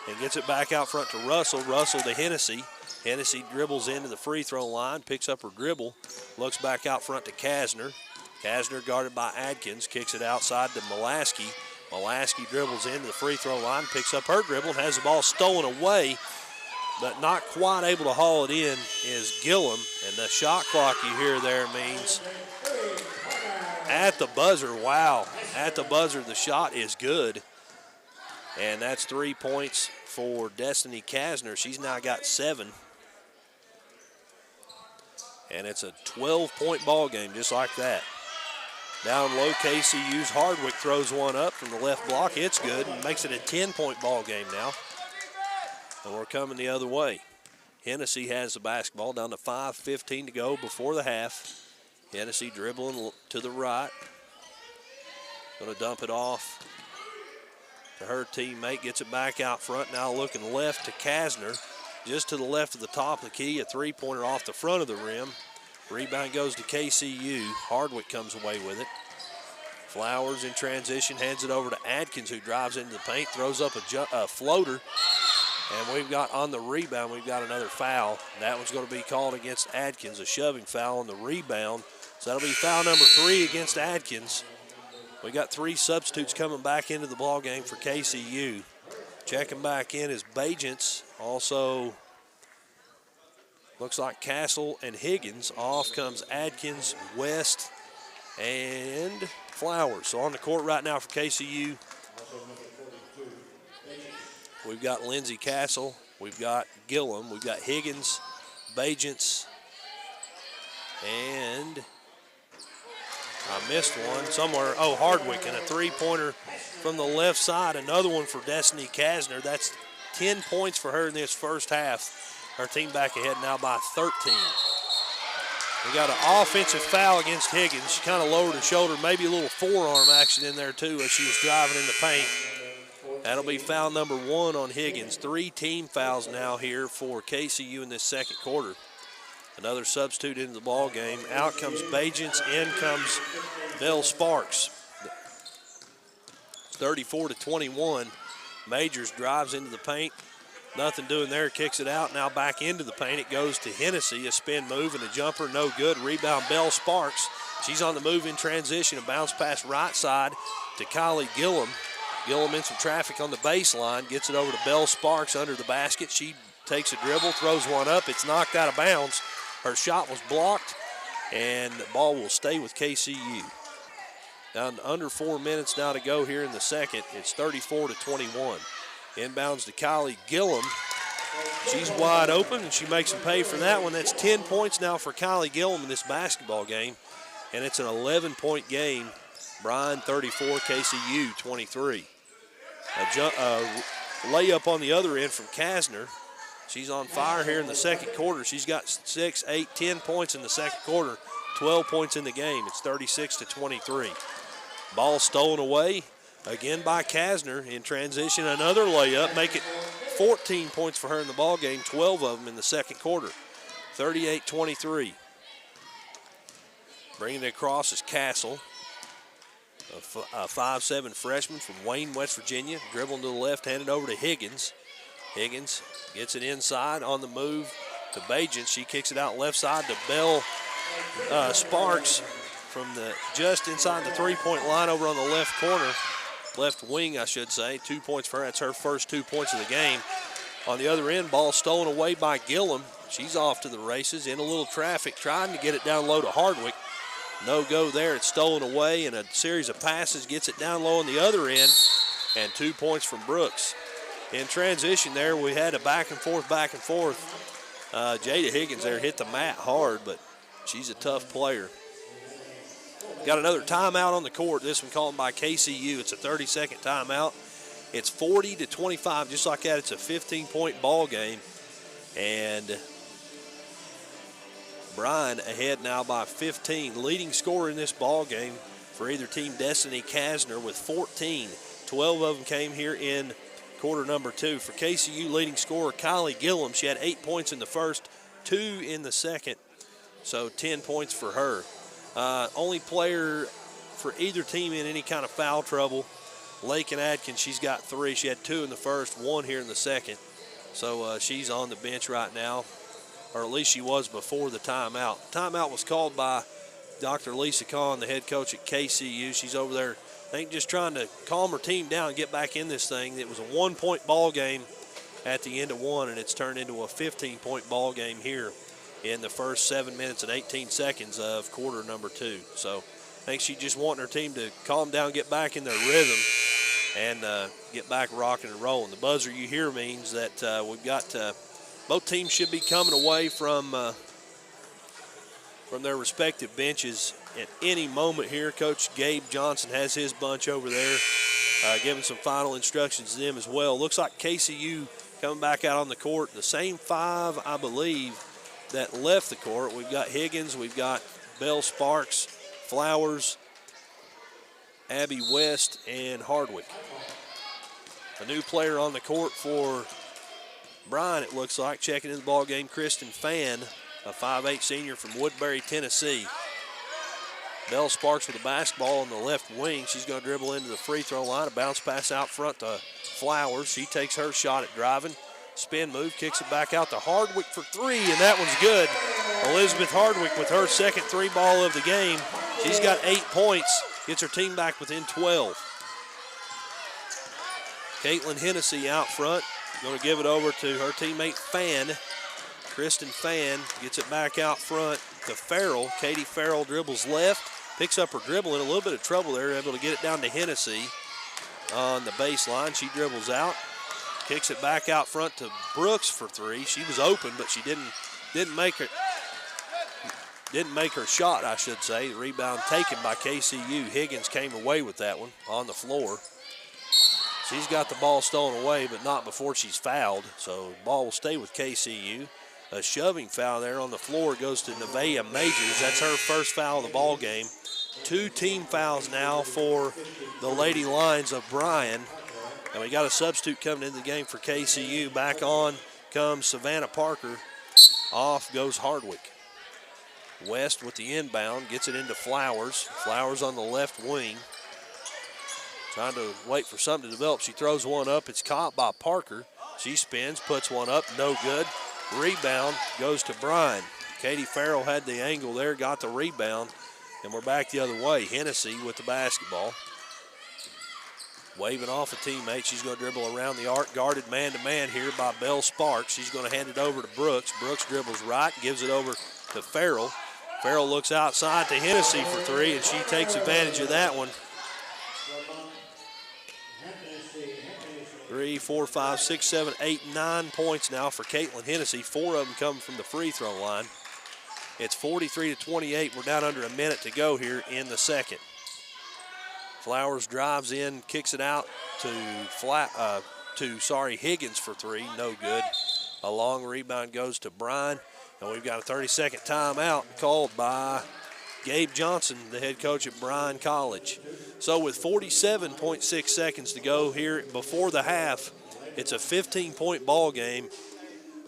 and gets it back out front to Russell. Russell to Hennessy. Hennessy dribbles into the free throw line, picks up her dribble, looks back out front to Kasner. Kasner guarded by Adkins, kicks it outside to Molaski. Molaski dribbles into the free throw line, picks up her dribble, and has the ball stolen away, but not quite able to haul it in is Gillum. And the shot clock you hear there means at the buzzer, wow, at the buzzer the shot is good. And that's 3 points for Destiny Kasner. She's now got 7. And it's a 12-point ball game just like that. Down low, KCU's Hardwick throws one up from the left block. It's good and makes it a 10-point ball game now. And we're coming the other way. Hennessy has the basketball down to 5:15 to go before the half. Hennessy dribbling to the right. Going to dump it off to her teammate. Gets it back out front. Now looking left to Kasner. Just to the left of the top of the key. A three-pointer off the front of the rim. Rebound goes to KCU. Hardwick comes away with it. Flowers in transition. Hands it over to Adkins, who drives into the paint. Throws up a floater. And we've got on the rebound, we've got another foul. That one's going to be called against Adkins, a shoving foul on the rebound. So that'll be foul number 3 against Adkins. We got 3 substitutes coming back into the ball game for KCU. Checking back in is Bajents. Also looks like Castle and Higgins. Off comes Adkins, West, and Flowers. So on the court right now for KCU, we've got Lindsey Castle, we've got Gillum, we've got Higgins, Bajents, and I missed one somewhere. Oh, Hardwick, and a three-pointer from the left side. Another one for Destiny Kasner. That's 10 points for her in this first half. Her team back ahead now by 13. We got an offensive foul against Higgins. She kind of lowered her shoulder, maybe a little forearm action in there too as she was driving in the paint. That'll be foul number 1 on Higgins. 3 team fouls now here for KCU in this second quarter. Another substitute into the ball game. Out comes Bajents, in comes Bell Sparks. 34-21. Majors drives into the paint. Nothing doing there, kicks it out. Now back into the paint. It goes to Hennessy. A spin move and a jumper, no good. Rebound, Bell Sparks. She's on the move in transition. A bounce pass right side to Kylie Gillum. Gillum in some traffic on the baseline. Gets it over to Bell Sparks under the basket. She takes a dribble, throws one up. It's knocked out of bounds. Her shot was blocked, and the ball will stay with KCU. Down to under 4 minutes now to go here in the second. It's 34-21. Inbounds to Kylie Gillum. She's wide open, and she makes them pay for that one. That's 10 points now for Kylie Gillum in this basketball game, and it's an 11-point game. Bryan 34, KCU 23. Layup on the other end from Kasner. She's on fire here in the second quarter. She's got 6, 8, 10 points in the second quarter, 12 points in the game. It's 36-23. Ball stolen away again by Kasner in transition. Another layup, make it 14 points for her in the ball game, 12 of them in the second quarter. 38-23. Bringing it across is Castle, a 5'7" freshman from Wayne, West Virginia. Dribbling to the left, handed over to Higgins. Higgins gets it inside on the move to Bajan. She kicks it out left side to Bell Sparks from just inside the three-point line over on the left corner. Left wing, I should say. 2 points for her. That's her first 2 points of the game. On the other end, ball stolen away by Gillum. She's off to the races in a little traffic, trying to get it down low to Hardwick. No go there. It's stolen away, and a series of passes gets it down low on the other end, and 2 points from Brooks. In transition there, we had a back and forth. Jada Higgins there hit the mat hard, but she's a tough player. Got another timeout on the court. This one called by KCU. It's a 30-second timeout. It's 40-25, just like that. It's a 15-point ball game. And Bryan ahead now by 15. Leading scorer in this ball game for either team, Destiny Kasner with 14. 12 of them came here in quarter number 2. For KCU, leading scorer Kylie Gillum. She had 8 points in the first, 2 in the second. So 10 points for her. Only player for either team in any kind of foul trouble, Lakin Adkins. She's got 3. She had 2 in the first, 1 here in the second. So she's on the bench right now, or at least she was before the timeout. Timeout was called by Dr. Lisa Kahn, the head coach at KCU. She's over there, I think, just trying to calm her team down and get back in this thing. It was a 1-point ball game at the end of one, and it's turned into a 15-point ball game here in the first 7 minutes and 18 seconds of quarter number 2. So I think she's just wanting her team to calm down, get back in their rhythm, and get back rocking and rolling. The buzzer you hear means that we've got both teams should be coming away from their respective benches at any moment here. Coach Gabe Johnson has his bunch over there, giving some final instructions to them as well. Looks like KCU coming back out on the court. The same 5, I believe, that left the court. We've got Higgins, we've got Bell Sparks, Flowers, Abby West, and Hardwick. A new player on the court for Bryan, it looks like, checking in the ball game, Kristen Fan, a 5'8" senior from Woodbury, Tennessee. Bell Sparks with the basketball on the left wing. She's going to dribble into the free throw line. A bounce pass out front to Flowers. She takes her shot at driving. Spin move, kicks it back out to Hardwick for 3, and that one's good. Elizabeth Hardwick with her second 3 ball of the game. She's got 8 points, gets her team back within 12. Caitlin Hennessy out front, going to give it over to her teammate Fan. Kristen Fan gets it back out front to Farrell. Katie Farrell dribbles left, picks up her dribble in a little bit of trouble there, able to get it down to Hennessy on the baseline. She dribbles out, kicks it back out front to Brooks for 3. She was open, but she didn't make her shot, I should say. The rebound taken by KCU. Higgins came away with that one on the floor. She's got the ball stolen away, but not before she's fouled. So the ball will stay with KCU. A shoving foul there on the floor goes to Nevaeh Majors. That's her first foul of the ball game. 2 team fouls now for the Lady Lions of Bryan. And we got a substitute coming into the game for KCU. Back on comes Savannah Parker. Off goes Hardwick. West with the inbound, gets it into Flowers. Flowers on the left wing. Trying to wait for something to develop. She throws one up. It's caught by Parker. She spins, puts one up, no good. Rebound goes to Bryan. Katie Farrell had the angle there, got the rebound, and we're back the other way. Hennessy with the basketball. waving off a teammate. She's going to dribble around the arc, guarded man-to-man here by Belle Sparks. She's going to hand it over to Brooks. Brooks dribbles right, gives it over to Farrell. Farrell looks outside to Hennessy for three, and she takes advantage of that one. 3, 4, 5, 6, 7, 8, 9 points now for Caitlin Hennessy. 4 of them come from the free throw line. It's 43-28. We're down under a minute to go here in the second. Flowers drives in, kicks it out to Higgins for three. No good. A long rebound goes to Bryan. And we've got a 30-second timeout called by Gabe Johnson, the head coach at Bryan College. So with 47.6 seconds to go here before the half, it's a 15-point ball game.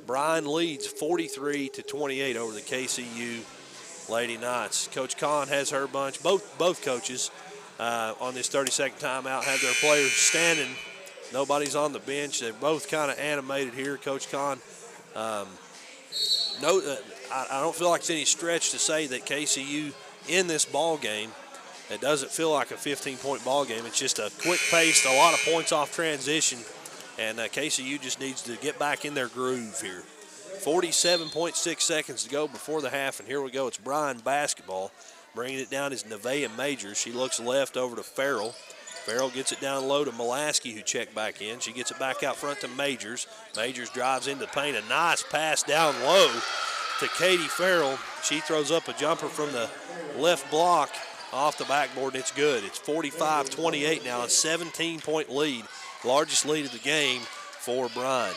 Bryan leads 43-28 over the KCU Lady Knights. Coach Kahn has her bunch. Both coaches on this 30-second timeout have their players standing. Nobody's on the bench. They're both kind of animated here. Coach Kahn, I don't feel like it's any stretch to say that KCU in this ball game, it doesn't feel like a 15-point ball game. It's just a quick pace, a lot of points off transition, and KCU just needs to get back in their groove here. 47.6 seconds to go before the half, and here we go. It's Bryan basketball. Bringing it down is Nevaeh Majors. She looks left over to Farrell. Farrell gets it down low to Mulaski, who checked back in. She gets it back out front to Majors. Majors drives into the paint. A nice pass down low to Katie Farrell. She throws up a jumper from the left block off the backboard, and it's good. It's 45-28 now, a 17-point lead, largest lead of the game for Bryan.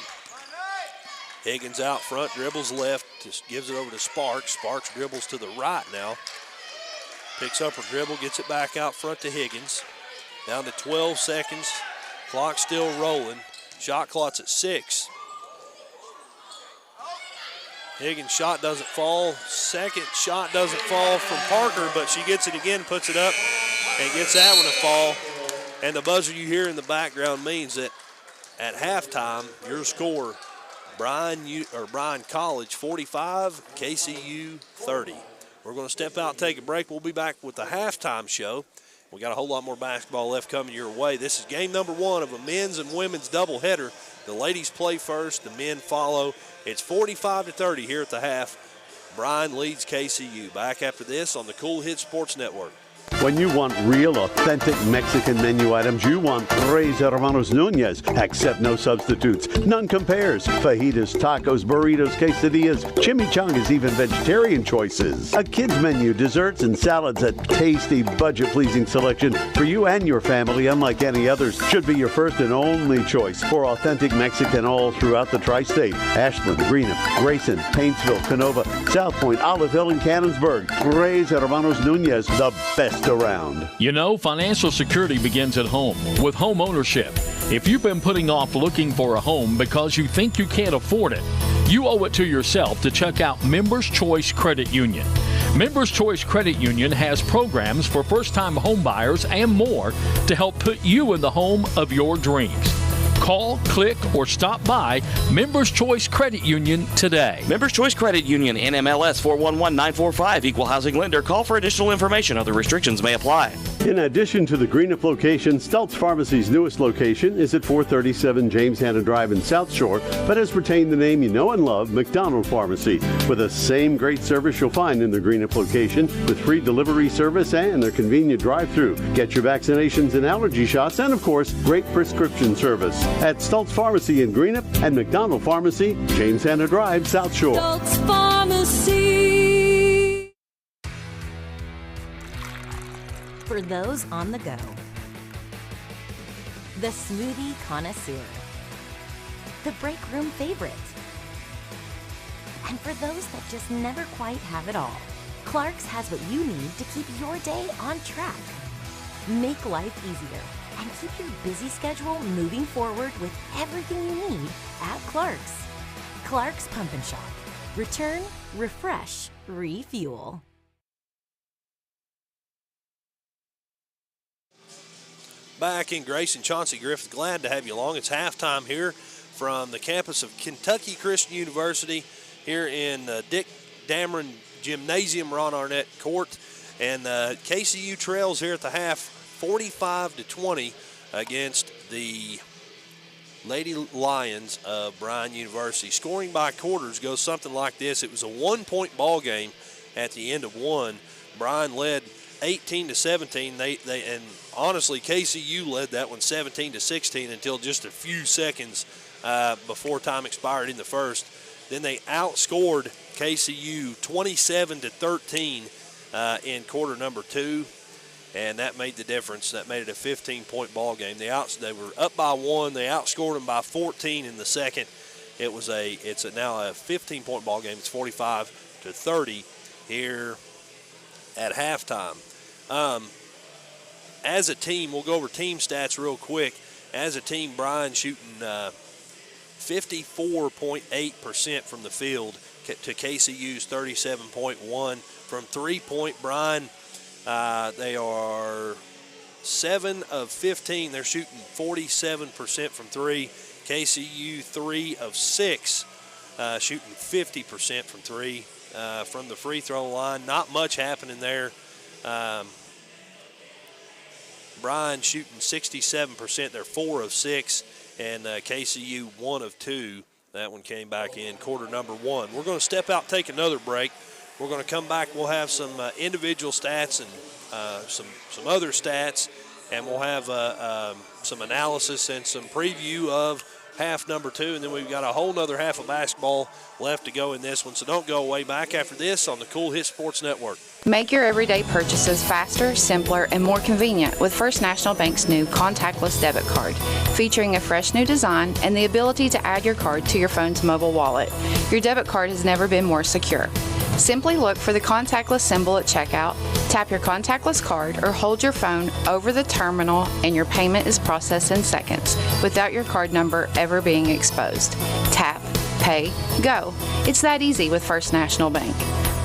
Higgins out front, dribbles left, just gives it over to Sparks. Sparks dribbles to the right now. Picks up her dribble, gets it back out front to Higgins. Down to 12 seconds. Clock still rolling. Shot clock's at 6. Higgins' shot doesn't fall. Second shot doesn't fall from Parker, but she gets it again, puts it up, and gets that one to fall. And the buzzer you hear in the background means that at halftime, your score, Bryan College 45, KCU 30. We're going to step out and take a break. We'll be back with the halftime show. We got a whole lot more basketball left coming your way. This is game number 1 of a men's and women's doubleheader. The ladies play first, the men follow. It's 45-30 here at the half. Bryan leads KCU. Back after this on the Cool Hit Sports Network. When you want real, authentic Mexican menu items, you want Tres Hermanos Nunez. Accept no substitutes. None compares. Fajitas, tacos, burritos, quesadillas, chimichangas, even vegetarian choices. A kids menu, desserts and salads, a tasty, budget-pleasing selection for you and your family, unlike any others. Should be your first and only choice for authentic Mexican all throughout the tri-state. Ashland, Greenup, Grayson, Paintsville, Canova, South Point, Olive Hill, and Cannonsburg. Tres Hermanos Nunez, the best around. You know, financial security begins at home with home ownership. If you've been putting off looking for a home because you think you can't afford it, you owe it to yourself to check out Members Choice Credit Union. Members Choice Credit Union has programs for first-time home buyers and more to help put you in the home of your dreams. Call, click, or stop by Members Choice Credit Union today. Members Choice Credit Union, NMLS 411945, Equal Housing Lender. Call for additional information. Other restrictions may apply. In addition to the Greenup location, Stultz Pharmacy's newest location is at 437 James Hanna Drive in South Shore, but has retained the name you know and love, McDonald Pharmacy, with the same great service you'll find in the Greenup location, with free delivery service and their convenient drive-thru. Get your vaccinations and allergy shots, and of course, great prescription service at Stultz Pharmacy in Greenup and McDonald Pharmacy, James Hanna Drive, South Shore. Stultz Pharmacy. For those on the go, the smoothie connoisseur, the break room favorite, and for those that just never quite have it all, Clark's has what you need to keep your day on track. Make life easier and keep your busy schedule moving forward with everything you need at Clark's. Clark's Pump and Shop. Return, refresh, refuel. Back in Grayson, Chauncey Griffith, glad to have you along. It's halftime here from the campus of Kentucky Christian University here in Dick Dameron Gymnasium, Ron Arnett Court. And KCU trails here at the half 45-20 against the Lady Lions of Bryan University. Scoring by quarters goes something like this. It was a 1-point ball game at the end of one. Bryan led 18-17. And honestly, KCU led that one 17-16 until just a few seconds before time expired in the first. Then they outscored KCU 27-13 in quarter number two, and that made the difference. That made it a 15-point ball game. They were up by one. They outscored them by 14 in the second. It's now a 15-point ball game. It's 45-30 here at halftime. As a team, we'll go over team stats real quick. As a team, Bryan shooting 54.8% from the field to KCU's 37.1. From three-point, Bryan, they are 7 of 15. They're shooting 47% from three. KCU 3 of 6, shooting 50% from three. From the free throw line, not much happening there. Bryan shooting 67%. They're 4 of 6, and KCU 1 of 2. That one came back in quarter number one. We're going to step out, take another break. We're going to come back. We'll have some individual stats and some other stats, and we'll have some analysis and some preview of half number two, and then we've got a whole nother half of basketball left to go in this one. So don't go away. Back after this on the Cool Hit Sports Network. Make your everyday purchases faster, simpler, and more convenient with First National Bank's new contactless debit card, featuring a fresh new design and the ability to add your card to your phone's mobile wallet. Your debit card has never been more secure. Simply look for the contactless symbol at checkout, tap your contactless card, or hold your phone over the terminal, and your payment is processed in seconds without your card number ever being exposed. Tap, pay, go. It's that easy with First National Bank.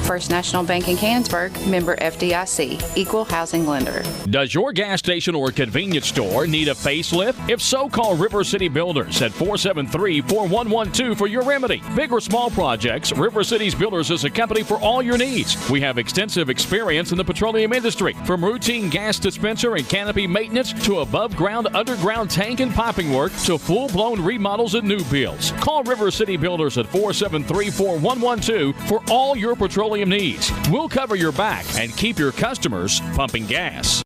First National Bank in Canonsburg, member FDIC, equal housing lender. Does your gas station or convenience store need a facelift? If so, call River City Builders at 473-4112 for your remedy. Big or small projects, River City's Builders is a company for all your needs. We have extensive experience in the petroleum industry, from routine gas dispenser and canopy maintenance to above-ground, underground tank and piping work to full-blown remodels and new builds. Call River City Builders at 473-4112 for all your petroleum needs. We'll cover your back and keep your customers pumping gas.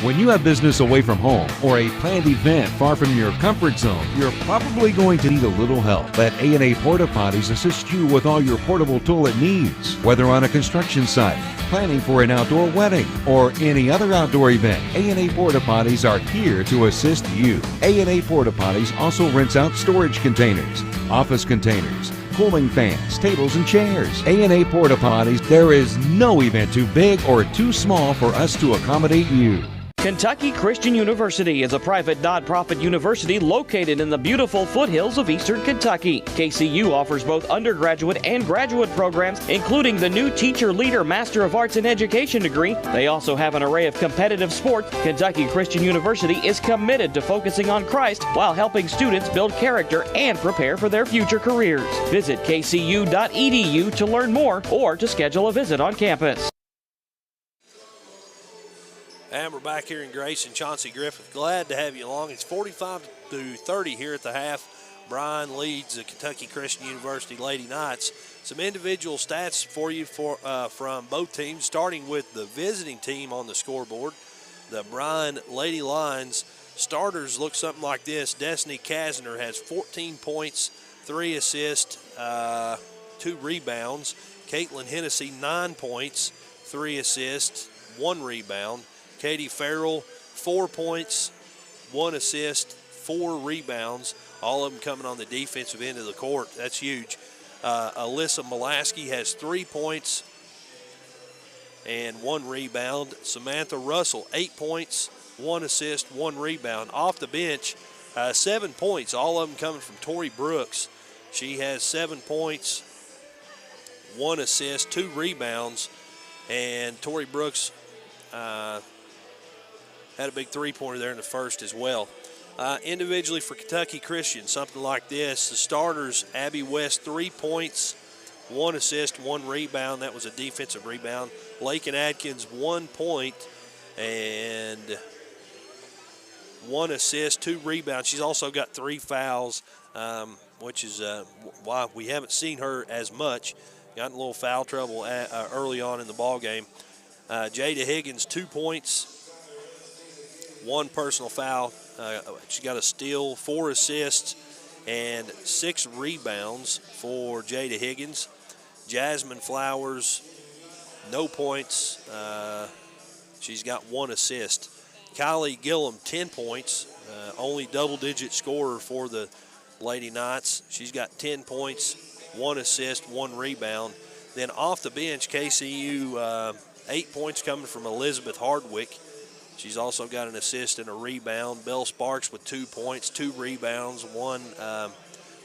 When you have business away from home or a planned event far from your comfort zone, you're probably going to need a little help. Let A&A Porta Potties assist you with all your portable toilet needs. Whether on a construction site, planning for an outdoor wedding, or any other outdoor event, A&A Porta Potties are here to assist you. A&A Porta Potties also rents out storage containers, office containers, cooling fans, tables, and chairs. A&A Porta Potties, there is no event too big or too small for us to accommodate you. Kentucky Christian University is a private nonprofit university located in the beautiful foothills of eastern Kentucky. KCU offers both undergraduate and graduate programs, including the new Teacher Leader Master of Arts in Education degree. They also have an array of competitive sports. Kentucky Christian University is committed to focusing on Christ while helping students build character and prepare for their future careers. Visit kcu.edu to learn more or to schedule a visit on campus. And we're back here in Grace and Chauncey Griffith. Glad to have you along. It's 45-30 here at the half. Bryan leads the Kentucky Christian University Lady Knights. Some individual stats for you from both teams, starting with the visiting team on the scoreboard. The Bryan Lady Lions starters look something like this. Destiny Kasner has 14 points, 3 assists, 2 rebounds. Caitlin Hennessy, 9 points, 3 assists, 1 rebound. Katie Farrell, 4 points, 1 assist, 4 rebounds, all of them coming on the defensive end of the court. That's huge. Alyssa Molaski has 3 points and 1 rebound. Samantha Russell, 8 points, 1 assist, 1 rebound. Off the bench, 7 points, all of them coming from Tori Brooks. She has 7 points, 1 assist, 2 rebounds, and Tori Brooks had a big three-pointer there in the first as well. Individually for Kentucky Christian, something like this. The starters, Abby West, 3 points, 1 assist, 1 rebound. That was a defensive rebound. Lakin Adkins, 1 point, and 1 assist, 2 rebounds. She's also got 3 fouls, which is why we haven't seen her as much. Got in a little foul trouble early on in the ball game. Jada Higgins, 2 points, 1 personal foul. She got a steal, 4 assists, and 6 rebounds for Jada Higgins. Jasmine Flowers, no points. She's got 1 assist. Kylie Gillum, 10 points, only double-digit scorer for the Lady Knights. She's got 10 points, 1 assist, 1 rebound. Then off the bench, KCU, 8 points coming from Elizabeth Hardwick. She's also got an assist and a rebound. Belle Sparks with 2 points, 2 rebounds, one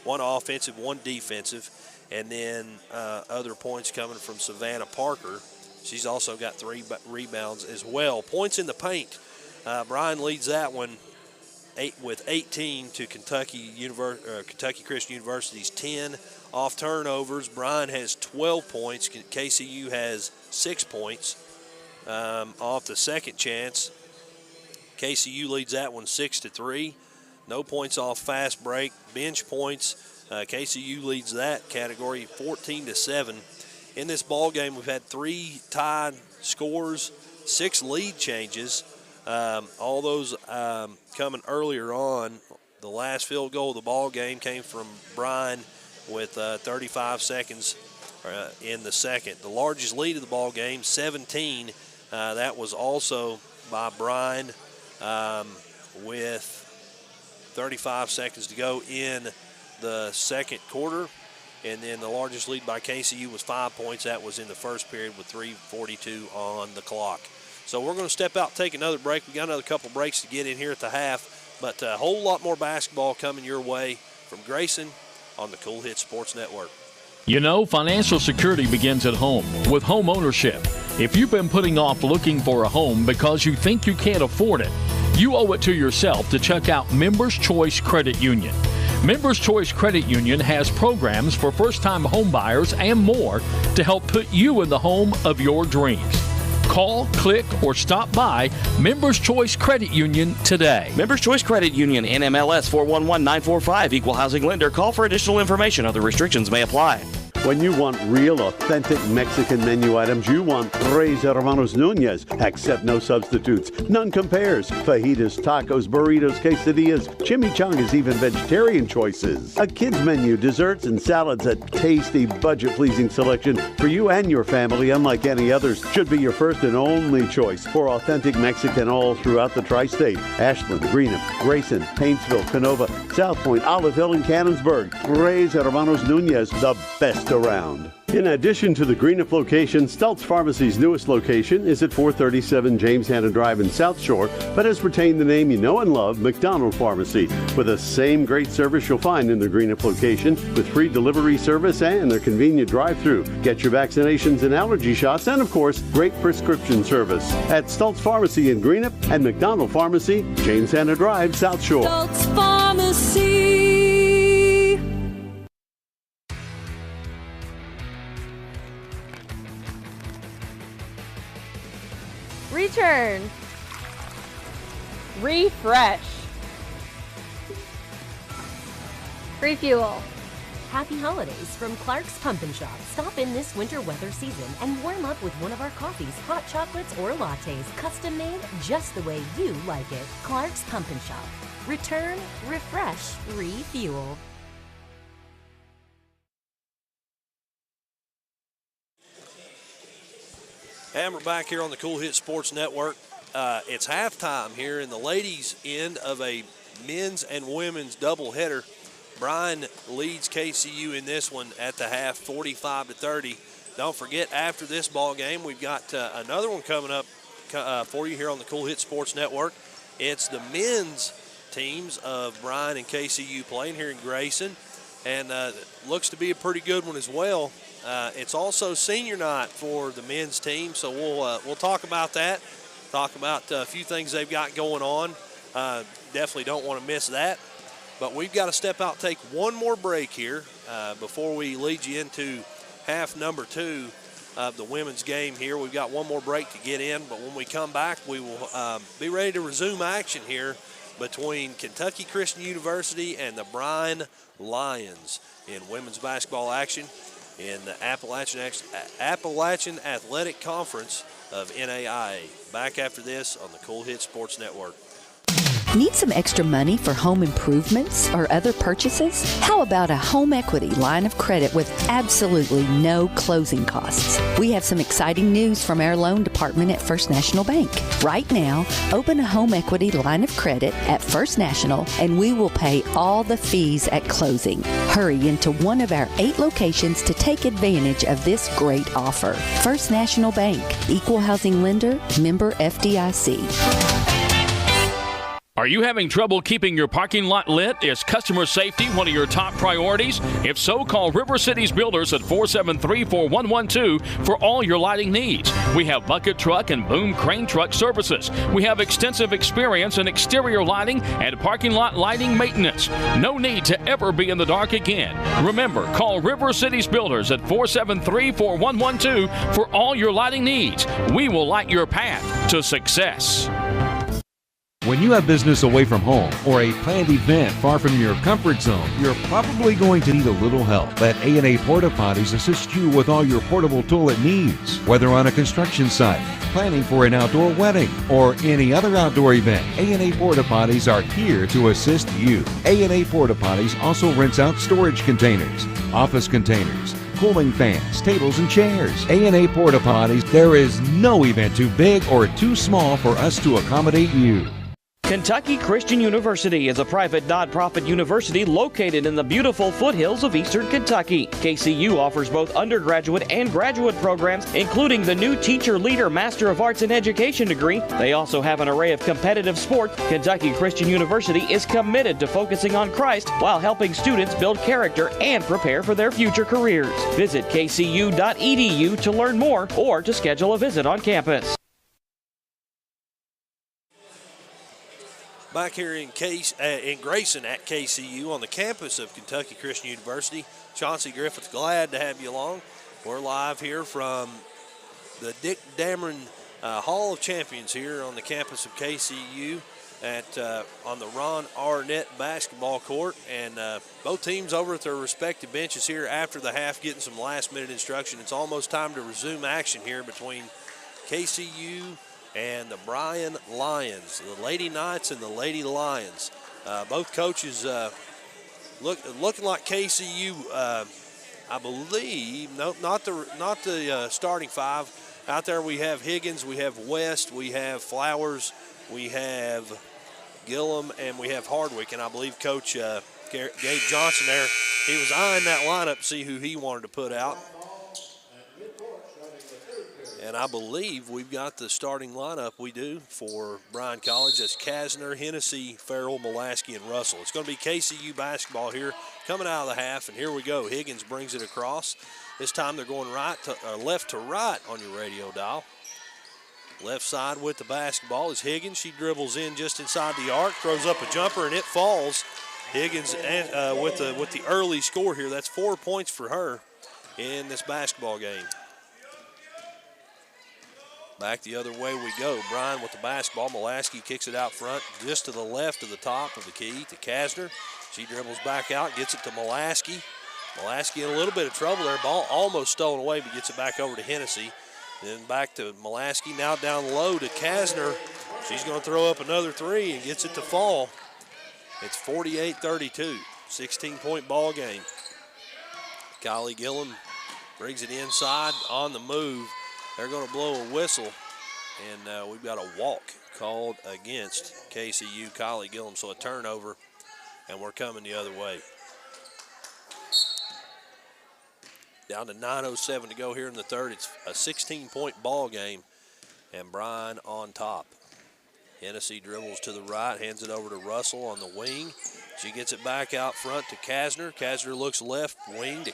offensive, 1 defensive. And then other points coming from Savannah Parker. She's also got 3 rebounds as well. Points in the paint. Bryan leads that one with 18 to Kentucky Christian University's 10. Off turnovers, Bryan has 12 points. KCU has 6 points. Off the second chance, KCU leads that one 6-3. No points off fast break. Bench points, KCU leads that category 14-7. In this ball game, we've had 3 tied scores, 6 lead changes. All those coming earlier on. The last field goal of the ball game came from Bryan with 35 seconds in the second. The largest lead of the ball game, 17. That was also by Bryan with 35 seconds to go in the second quarter. And then the largest lead by KCU was 5 points. That was in the first period with 3:42 on the clock. So we're going to step out and take another break. We got another couple breaks to get in here at the half, but a whole lot more basketball coming your way from Grayson on the Cool Hits Sports Network. You know, financial security begins at home with home ownership. If you've been putting off looking for a home because you think you can't afford it, you owe it to yourself to check out Members Choice Credit Union. Members Choice Credit Union has programs for first-time home buyers and more to help put you in the home of your dreams. Call, click, or stop by Members Choice Credit Union today. Members Choice Credit Union, NMLS 411945, Equal Housing Lender. Call for additional information. Other restrictions may apply. When you want real, authentic Mexican menu items, you want Tres Hermanos Nunez. Accept no substitutes. None compares. Fajitas, tacos, burritos, quesadillas, chimichangas, even vegetarian choices. A kids menu, desserts and salads, a tasty, budget-pleasing selection for you and your family, unlike any others. Should be your first and only choice for authentic Mexican all throughout the tri-state. Ashland, Greenup, Grayson, Paintsville, Canova, South Point, Olive Hill, and Cannonsburg. Tres Hermanos Nunez, the best around. In addition to the Greenup location, Stultz Pharmacy's newest location is at 437 James Hanna Drive in South Shore, but has retained the name you know and love, McDonald Pharmacy, with the same great service you'll find in the Greenup location, with free delivery service and their convenient drive-thru. Get your vaccinations and allergy shots, and of course, great prescription service at Stultz Pharmacy in Greenup and McDonald Pharmacy, James Hanna Drive, South Shore. Stultz Pharmacy. Return. Refresh. Refuel. Happy holidays from Clark's Pump & Shop. Stop in this winter weather season and warm up with one of our coffees, hot chocolates, or lattes. Custom made just the way you like it. Clark's Pump & Shop. Return, refresh, refuel. And we're back here on the Cool Hit Sports Network. It's halftime here in the ladies' end of a men's and women's doubleheader. Bryan leads KCU in this one at the half, 45-30. Don't forget, after this ball game, we've got another one coming up for you here on the Cool Hit Sports Network. It's the men's teams of Bryan and KCU playing here in Grayson, and looks to be a pretty good one as well. It's also senior night for the men's team, so we'll talk about that, talk about a few things they've got going on. Definitely don't want to miss that. But we've got to step out, take one more break here before we lead you into half number 2 of the women's game here. We've got one more break to get in, but when we come back, we will be ready to resume action here between Kentucky Christian University and the Bryan Lions in women's basketball action in the Appalachian Athletic Conference of NAIA. Back after this on the Cool Hit Sports Network. Need some extra money for home improvements or other purchases? How about a home equity line of credit with absolutely no closing costs? We have some exciting news from our loan department at First National Bank. Right now, open a home equity line of credit at First National and we will pay all the fees at closing. Hurry into one of our 8 locations to take advantage of this great offer. First National Bank, Equal Housing Lender, member FDIC. Are you having trouble keeping your parking lot lit? Is customer safety one of your top priorities? If so, call River Cities Builders at 473-4112 for all your lighting needs. We have bucket truck and boom crane truck services. We have extensive experience in exterior lighting and parking lot lighting maintenance. No need to ever be in the dark again. Remember, call River Cities Builders at 473-4112 for all your lighting needs. We will light your path to success. When you have business away from home or a planned event far from your comfort zone, you're probably going to need a little help. Let A&A Porta Potties assist you with all your portable toilet needs. Whether on a construction site, planning for an outdoor wedding, or any other outdoor event, A&A Porta Potties are here to assist you. A&A Porta Potties also rents out storage containers, office containers, cooling fans, tables, and chairs. A&A Porta Potties, there is no event too big or too small for us to accommodate you. Kentucky Christian University is a private nonprofit university located in the beautiful foothills of eastern Kentucky. KCU offers both undergraduate and graduate programs, including the new Teacher Leader Master of Arts in Education degree. They also have an array of competitive sports. Kentucky Christian University is committed to focusing on Christ while helping students build character and prepare for their future careers. Visit kcu.edu to learn more or to schedule a visit on campus. Back here in Grayson at KCU on the campus of Kentucky Christian University. Chauncey Griffith, glad to have you along. We're live here from the Dick Dameron Hall of Champions here on the campus of KCU on the Ron Arnett basketball court. And both teams over at their respective benches here after the half getting some last-minute instruction. It's almost time to resume action here between KCU and the Bryan Lions, the Lady Knights and the Lady Lions. Both coaches looking like KCU, I believe. No, not the starting 5. Out there we have Higgins, we have West, we have Flowers, we have Gillum, and we have Hardwick. And I believe Coach Gabe Johnson there, he was eyeing that lineup to see who he wanted to put out. And I believe we've got the starting lineup we do for Bryan College. That's Kasner, Hennessy, Farrell, Mulaski, and Russell. It's going to be KCU basketball here coming out of the half, and here we go. Higgins brings it across. This time they're going left to right on your radio dial. Left side with the basketball is Higgins. She dribbles in just inside the arc, throws up a jumper, and it falls. Higgins with the early score here. That's 4 points for her in this basketball game. Back the other way we go. Bryan with the basketball. Mulaski kicks it out front just to the left of the top of the key to Kasner. She dribbles back out, gets it to Mulaski. Mulaski in a little bit of trouble there. Ball almost stolen away, but gets it back over to Hennessy. Then back to Mulaski, now down low to Kasner. She's going to throw up another 3 and gets it to fall. It's 48-32, 16-point ball game. Kylie Gillum brings it inside on the move. They're going to blow a whistle, and we've got a walk called against KCU, Kylie Gillum, so a turnover, and we're coming the other way. Down to 9:07 to go here in the third. It's a 16-point ball game, and Bryan on top. Hennessy dribbles to the right, hands it over to Russell on the wing. She gets it back out front to Kasner. Kasner looks left wing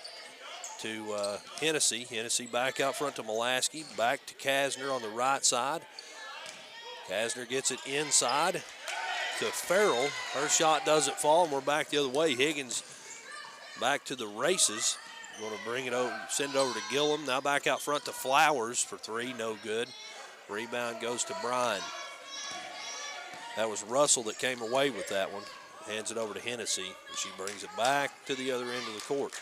to Hennessy. Hennessy back out front to Mulaski. Back to Kasner on the right side. Kasner gets it inside to Farrell. Her shot doesn't fall, and we're back the other way. Higgins back to the races. Going to bring it over, send it over to Gillum. Now back out front to Flowers for 3, no good. Rebound goes to Bryan. That was Russell that came away with that one. Hands it over to Hennessy, and she brings it back to the other end of the court.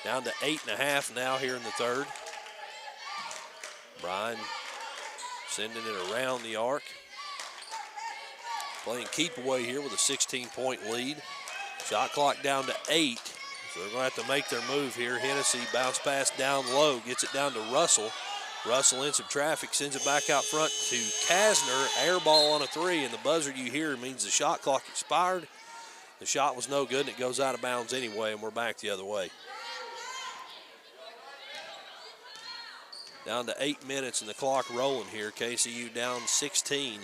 Down to 8.5 now here in the third. Bryan sending it around the arc. Playing keep away here with a 16-point lead. Shot clock down to 8. So they're going to have to make their move here. Hennessy bounce pass down low, gets it down to Russell. Russell in some traffic, sends it back out front to Kasner. Air ball on a 3, and the buzzer you hear means the shot clock expired. The shot was no good, and it goes out of bounds anyway, and we're back the other way. Down to 8 minutes, and the clock rolling here. KCU down 16.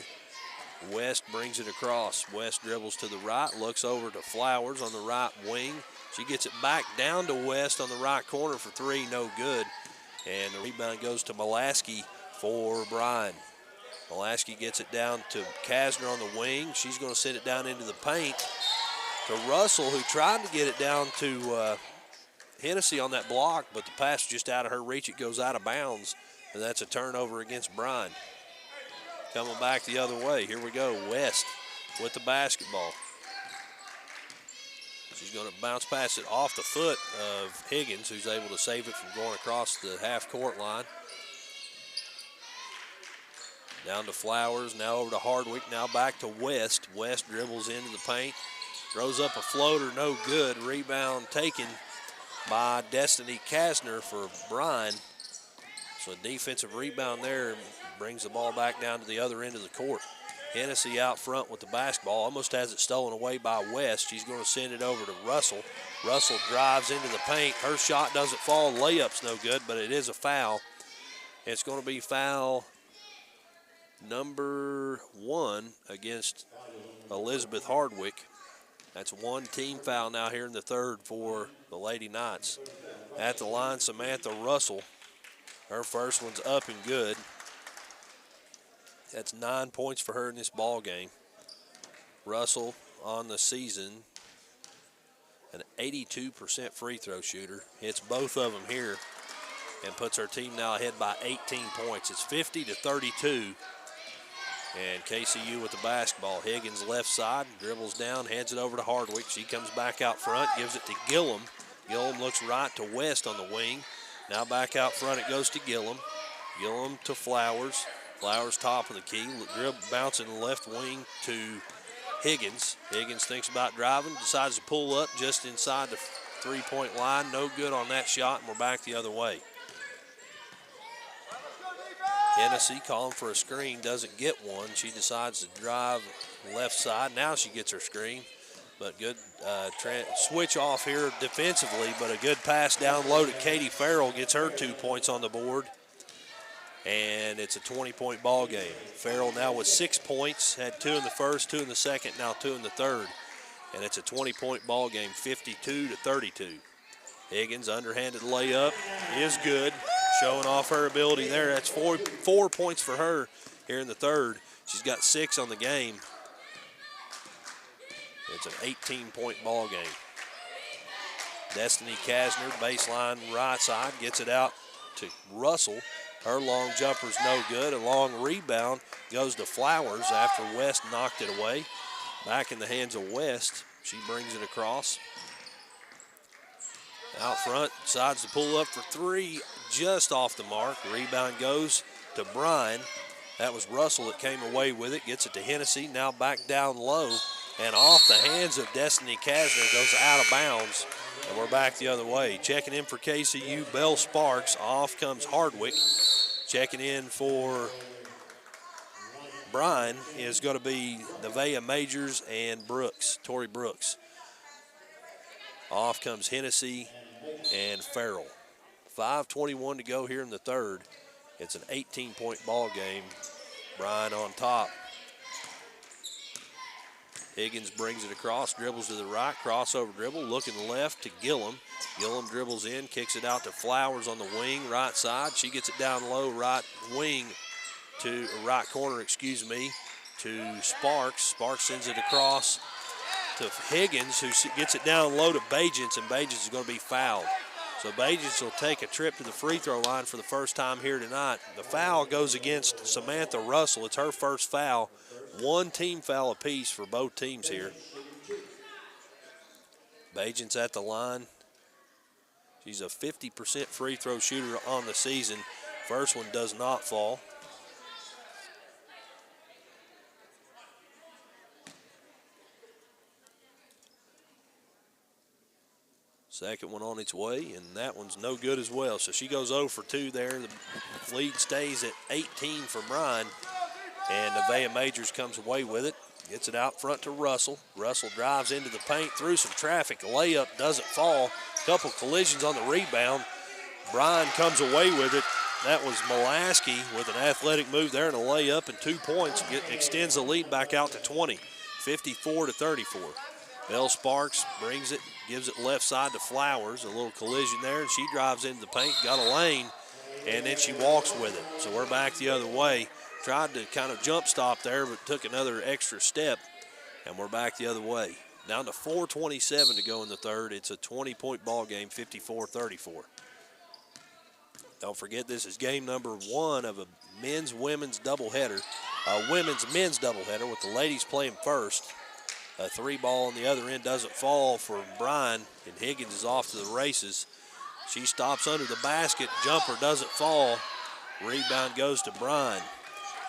West brings it across. West dribbles to the right, looks over to Flowers on the right wing. She gets it back down to West on the right corner for 3, no good. And the rebound goes to Mulaski for Bryan. Mulaski gets it down to Kasner on the wing. She's going to send it down into the paint to Russell, who tried to get it down to Hennessy on that block, but the pass just out of her reach. It goes out of bounds, and that's a turnover against Bryan. Coming back the other way. Here we go. West with the basketball. She's going to bounce pass it off the foot of Higgins, who's able to save it from going across the half-court line. Down to Flowers, now over to Hardwick, now back to West. West dribbles into the paint, throws up a floater, no good. Rebound taken by Destiny Kasner for Bryan. So a defensive rebound there brings the ball back down to the other end of the court. Hennessy out front with the basketball, almost has it stolen away by West. She's going to send it over to Russell. Russell drives into the paint. Her shot doesn't fall. Layup's no good, but it is a foul. It's going to be foul number 1 against Elizabeth Hardwick. That's 1 team foul now here in the third for the Lady Knights. At the line, Samantha Russell. Her first one's up and good. That's 9 points for her in this ball game. Russell on the season, an 82% free throw shooter. Hits both of them here and puts her team now ahead by 18 points. It's 50-32. And KCU with the basketball. Higgins left side, dribbles down, hands it over to Hardwick. She comes back out front, gives it to Gillum. Gillum looks right to West on the wing. Now back out front, it goes to Gillum. Gillum to Flowers. Flowers top of the key, bouncing left wing to Higgins. Higgins thinks about driving, decides to pull up just inside the three-point line. No good on that shot, and we're back the other way. Hennessy calling for a screen, doesn't get one. She decides to drive left side. Now she gets her screen, but good switch off here defensively, but a good pass down low to Katie Farrell, gets her 2 points on the board. And it's a 20-point ball game. Farrell now with 6 points, had 2 in the first, 2 in the second, now 2 in the third. And it's a 20-point ball game, 52-32. Higgins, underhanded layup, is good. Showing off her ability there. That's 4 points for her here in the third. She's got 6 on the game. It's an 18-point ball game. Destiny Kasner, baseline right side, gets it out to Russell. Her long jumper's no good. A long rebound goes to Flowers after West knocked it away. Back in the hands of West. She brings it across. Out front, decides to pull up for 3, just off the mark. Rebound goes to Bryan. That was Russell that came away with it. Gets it to Hennessy, now back down low. And off the hands of Destiny Kasner, goes out of bounds. And we're back the other way. Checking in for KCU, Bell Sparks. Off comes Hardwick. Checking in for Bryan is going to be Nevaeh Majors and Brooks, Tori Brooks. Off comes Hennessy and Farrell. 5:21 to go here in the third. It's an 18-point ball game. Bryan on top. Higgins brings it across, dribbles to the right, crossover dribble, looking left to Gillum. Gillum dribbles in, kicks it out to Flowers on the wing, right side. She gets it down low, right corner, to Sparks. Sparks sends it across to Higgins, who gets it down low to Bajents, and Bajents is going to be fouled. So Bajents will take a trip to the free throw line for the first time here tonight. The foul goes against Samantha Russell. It's her first foul One team foul apiece for both teams here. Bajan's at the line. She's a 50% free throw shooter on the season. First one does not fall. Second one on its way, and that one's no good as well. So she goes 0 for 2 there. The lead stays at 18 for Bryan, and Nevaeh Majors comes away with it. Gets it out front to Russell. Russell drives into the paint through some traffic. A layup doesn't fall. Couple collisions on the rebound. Bryan comes away with it. That was Mulaski with an athletic move there and a layup and 2 points. Extends the lead back out to 20, 54-34. Bell Sparks brings it, gives it left side to Flowers. A little collision there, and she drives into the paint, got a lane, and then she walks with it. So we're back the other way. Tried to kind of jump stop there, but took another extra step, and we're back the other way. Down to 4:27 to go in the third. It's a 20-point ball game, 54-34. Don't forget, this is game number 1 of a men's-women's doubleheader. A women's-men's doubleheader with the ladies playing first. A 3-ball on the other end doesn't fall for Bryan, and Higgins is off to the races. She stops under the basket. Jumper doesn't fall. Rebound goes to Bryan.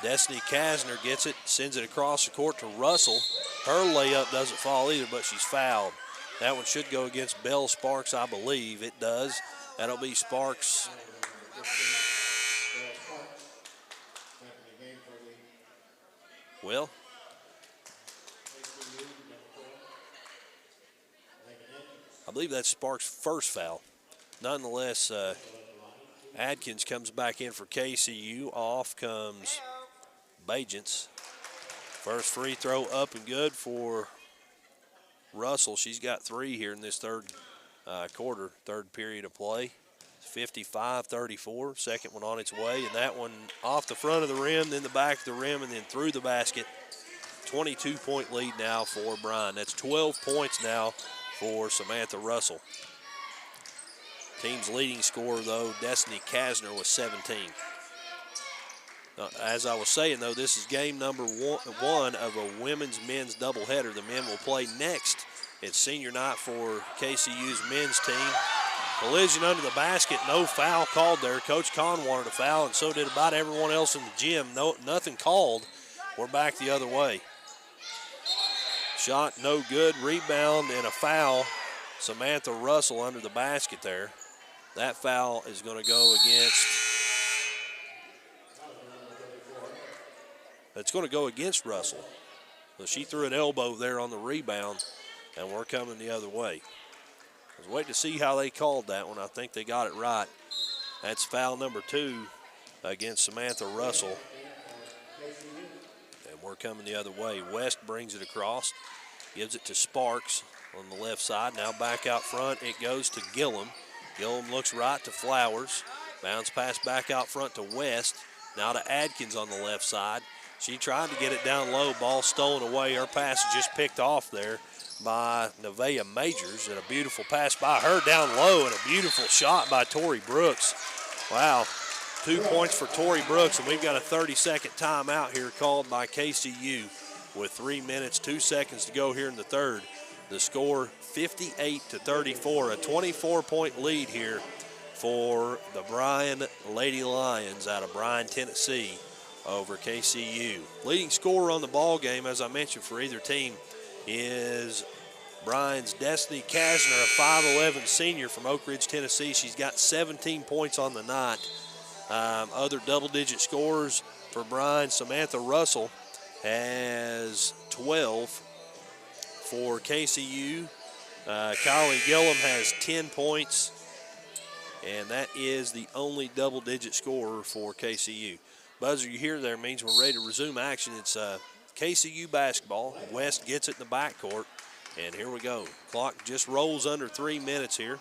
Destiny Kasner gets it, sends it across the court to Russell. Her layup doesn't fall either, but she's fouled. That one should go against Bell Sparks, I believe. It does. That'll be Sparks. Well, I believe that's Sparks' first foul. Nonetheless, Adkins comes back in for KCU. Off comes Bajents. First free throw up and good for Russell. She's got 3 here in this third quarter, third period of play. 55-34. Second one on its way, and that one off the front of the rim, then the back of the rim, and then through the basket. 22-point lead now for Bryan. That's 12 points now for Samantha Russell. Team's leading scorer, though, Destiny Kasner, was 17. As I was saying, though, this is game number 1 of a women's-men's doubleheader. The men will play next. It's senior night for KCU's men's team. Collision under the basket, no foul called there. Coach Kahn wanted a foul, and so did about everyone else in the gym. Nothing called. We're back the other way. Shot no good, rebound, and a foul. Samantha Russell under the basket there. That foul is going to go against. It's going to go against Russell. So she threw an elbow there on the rebound, and we're coming the other way. I was waiting to see how they called that one. I think they got it right. That's foul number 2 against Samantha Russell. And we're coming the other way. West brings it across, gives it to Sparks on the left side. Now back out front, it goes to Gillum. Gillum looks right to Flowers. Bounce pass back out front to West. Now to Adkins on the left side. She tried to get it down low. Ball stolen away. Her pass just picked off there by Nevaeh Majors. And a beautiful pass by her down low and a beautiful shot by Tori Brooks. Wow. 2 points for Tori Brooks, and we've got a 30-second timeout here called by KCU with 3 minutes, 2 seconds to go here in the third. The score 58-34, a 24-point lead here for the Bryan Lady Lions out of Bryan, Tennessee over KCU. Leading scorer on the ball game, as I mentioned, for either team is Bryan's Destiny Kasner, a 5'11" senior from Oak Ridge, Tennessee. She's got 17 points on the night. Other double-digit scorers for Bryan, Samantha Russell has 12 for KCU. Kylie Gillum has 10 points, and that is the only double-digit scorer for KCU. Buzzer you hear there means we're ready to resume action. It's KCU basketball. West gets it in the backcourt, and here we go. Clock just rolls under 3 minutes here.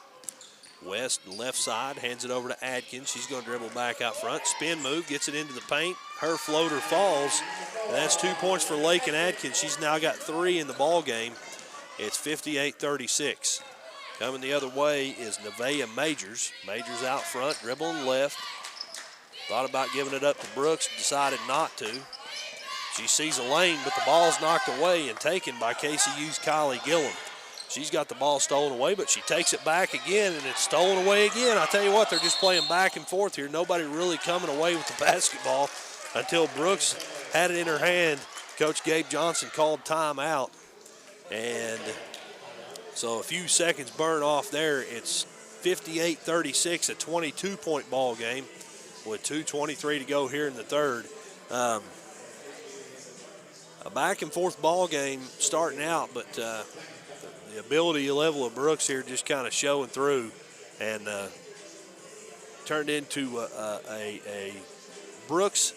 West, left side, hands it over to Adkins. She's going to dribble back out front. Spin move, gets it into the paint. Her floater falls. And that's 2 points for Lakin Adkins. She's now got 3 in the ball game. It's 58-36. Coming the other way is Nevaeh Majors. Majors out front, dribbling left. Thought about giving it up to Brooks, decided not to. She sees a lane, but the ball's knocked away and taken by KCU's Kylie Gillum. She's got the ball stolen away, but she takes it back again, and it's stolen away again. I tell you what, they're just playing back and forth here. Nobody really coming away with the basketball until Brooks had it in her hand. Coach Gabe Johnson called timeout. And so a few seconds burn off there. It's 58-36, a 22-point ball game with 2:23 to go here in the third. A back and forth ball game starting out, but the ability level of Brooks here just kind of showing through, and turned into a Brooks,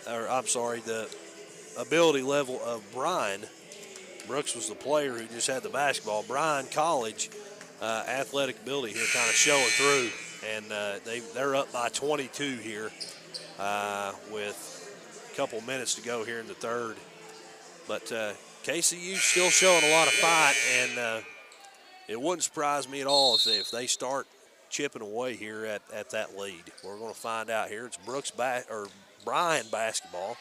or I'm sorry, the ability level of Bryan. Brooks was the player who just had the basketball. Bryan College athletic ability here kind of showing through, and they're up by 22 here with a couple minutes to go here in the third. But KCU still showing a lot of fight, and it wouldn't surprise me at all if they start chipping away here at that lead. We're going to find out here. It's Bryan basketball.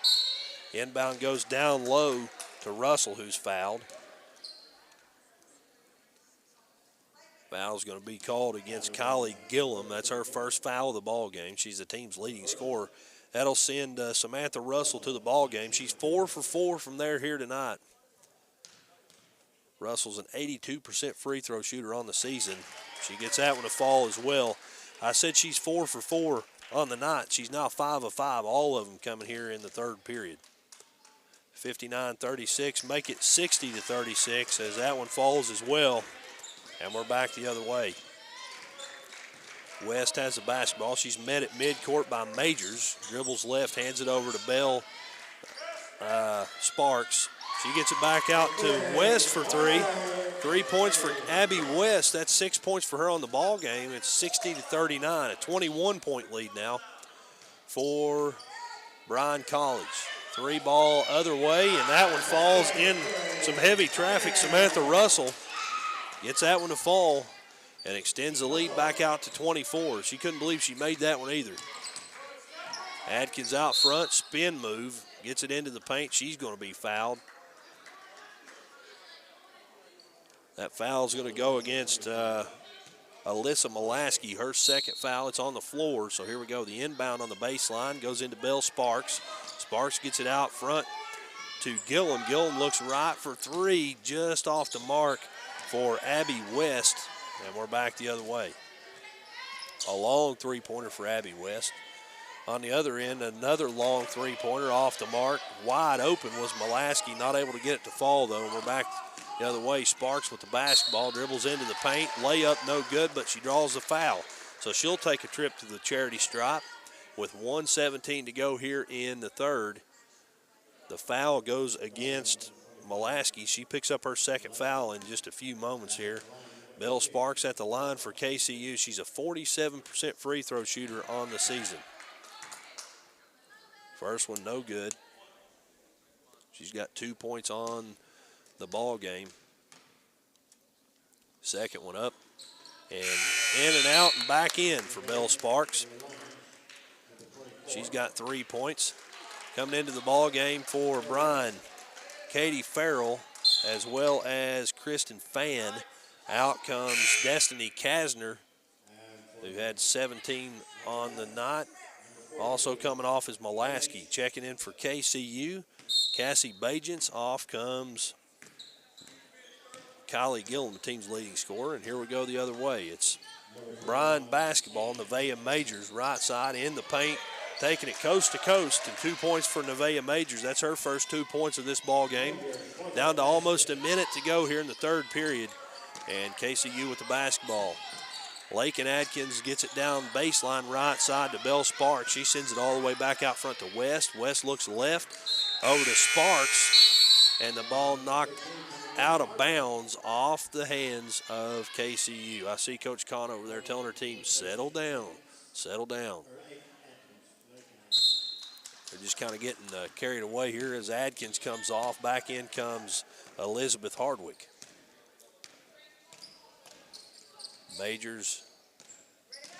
Inbound goes down low to Russell, who's fouled. Foul's going to be called against Kylie Gillum. That's her first foul of the ball game. She's the team's leading scorer. That'll send Samantha Russell to the ball game. She's 4 for 4 from there here tonight. Russell's an 82% free throw shooter on the season. She gets that one to fall as well. I said she's 4 for 4 on the night. She's now 5 of 5, all of them coming here in the third period. 59-36, make it 60-36 as that one falls as well. And we're back the other way. West has the basketball. She's met at midcourt by Majors. Dribbles left, hands it over to Bell Sparks. She gets it back out to West for 3. 3 points for Abby West. That's 6 points for her on the ball game. It's 60-39, a 21-point lead now for Bryan College. 3 ball other way, and that one falls in some heavy traffic. Samantha Russell gets that one to fall and extends the lead back out to 24. She couldn't believe she made that one either. Adkins out front, spin move, gets it into the paint. She's going to be fouled. That foul's going to go against Alyssa Molaski, her second foul. It's on the floor, so here we go. The inbound on the baseline goes into Bell Sparks. Sparks gets it out front to Gillum. Gillum looks right for 3, just off the mark for Abby West, and we're back the other way. A long three-pointer for Abby West. On the other end, another long three-pointer off the mark. Wide open was Molaski, not able to get it to fall, though. We're back the other way. Sparks with the basketball, dribbles into the paint. Layup no good, but she draws the foul. So she'll take a trip to the charity stripe with 1:17 to go here in the third. The foul goes against Molaski. She picks up her second foul in just a few moments here. Bell Sparks at the line for KCU. She's a 47% free throw shooter on the season. First one no good. She's got 2 points on the ball game. Second one up and in and out and back in for Bell Sparks. She's got 3 points. Coming into the ball game for Bryan, Katie Farrell, as well as Kristen Fan. Out comes Destiny Kasner, who had 17 on the night. Also coming off is Molaski. Checking in for KCU, Cassie Bajents. Off comes Kylie Gillum, the team's leading scorer. And here we go the other way. It's Bryan basketball. Nevaeh Majors right side in the paint, taking it coast to coast, and 2 points for Nevaeh Majors. That's her first 2 points of this ball game. Down to almost a minute to go here in the third period, and KCU with the basketball. Lakin Adkins gets it down baseline right side to Bell Sparks. She sends it all the way back out front to West. West looks left over to Sparks, and the ball knocked out of bounds off the hands of KCU. I see Coach Kahn over there telling her team, settle down, settle down. They're just kind of getting carried away here as Adkins comes off. Back in comes Elizabeth Hardwick. Majors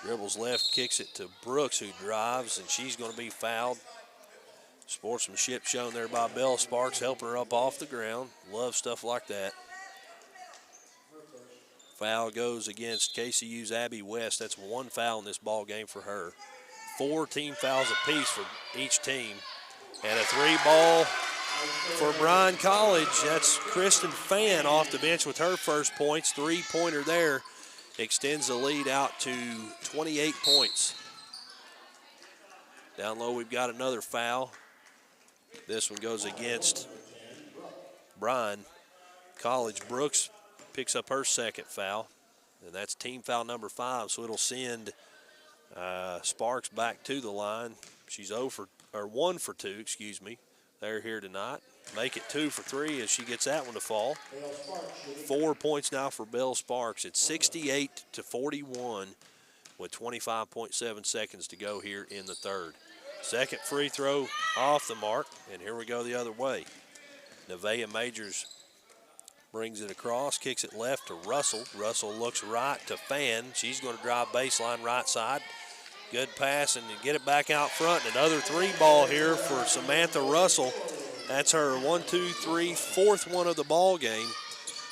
dribbles left, kicks it to Brooks, who drives, and she's going to be fouled. Sportsmanship shown there by Bell Sparks, helping her up off the ground. Love stuff like that. Foul goes against KCU's Abby West. That's one foul in this ball game for her. 4 team fouls apiece for each team. And a 3-ball for Bryan College. That's Kristen Fan off the bench with her first points. 3-pointer there. Extends the lead out to 28 points. Down low, we've got another foul. This one goes against Bryan College. Brooks picks up her second foul, and that's team foul number 5, so it'll send Sparks back to the line. She's 1 for 2, excuse me. They're here tonight. Make it 2 for 3 as she gets that one to fall. 4 points now for Bell Sparks. It's 68-41 with 25.7 seconds to go here in the third. Second free throw off the mark, and here we go the other way. Nevaeh Majors brings it across, kicks it left to Russell. Russell looks right to Fan. She's going to drive baseline right side. Good pass and get it back out front. Another 3-ball here for Samantha Russell. That's her 4th one of the ball game.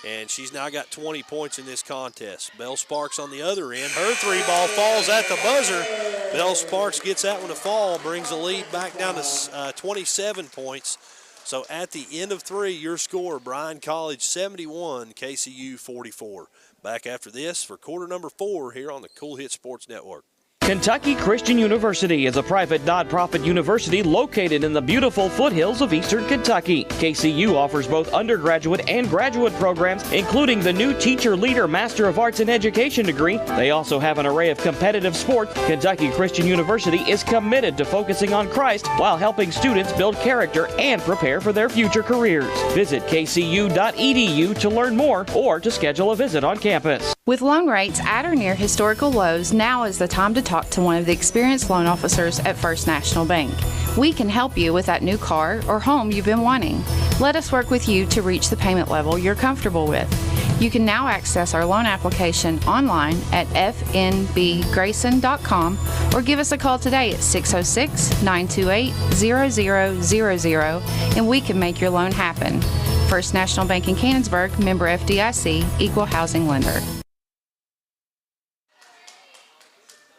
And she's now got 20 points in this contest. Bell Sparks on the other end. Her 3-ball falls at the buzzer. Bell Sparks gets that one to fall, brings the lead back down to 27 points. So at the end of 3, your score, Bryan College 71, KCU 44. Back after this for quarter number 4 here on the Cool Hit Sports Network. Kentucky Christian University is a private nonprofit university located in the beautiful foothills of eastern Kentucky. KCU offers both undergraduate and graduate programs, including the new Teacher Leader Master of Arts in Education degree. They also have an array of competitive sports. Kentucky Christian University is committed to focusing on Christ while helping students build character and prepare for their future careers. Visit kcu.edu to learn more or to schedule a visit on campus. With loan rates at or near historical lows, now is the time to talk to one of the experienced loan officers at First National Bank. We can help you with that new car or home you've been wanting. Let us work with you to reach the payment level you're comfortable with. You can now access our loan application online at fnbgrayson.com or give us a call today at 606-928-0000 and we can make your loan happen. First National Bank in Cannonsburg, member FDIC, equal housing lender.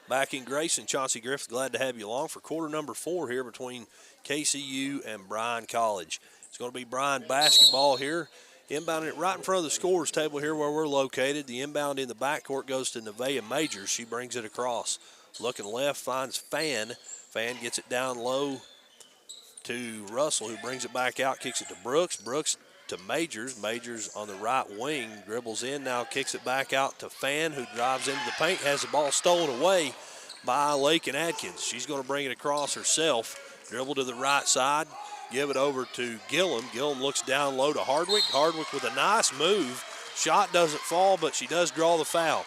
Back in Grayson, Chauncey Griffith, glad to have you along for quarter number 4 here between KCU and Bryan College. It's going to be Bryan basketball here. Inbounding it right in front of the scorer's table here where we're located. The inbound in the backcourt goes to Nevaeh Majors. She brings it across. Looking left, finds Fan. Fan gets it down low to Russell, who brings it back out, kicks it to Brooks. Brooks to Majors. Majors on the right wing, dribbles in, now kicks it back out to Fan, who drives into the paint, has the ball stolen away by Lakin Adkins. She's going to bring it across herself. Dribble to the right side, give it over to Gillum. Gillum looks down low to Hardwick. Hardwick with a nice move. Shot doesn't fall, but she does draw the foul.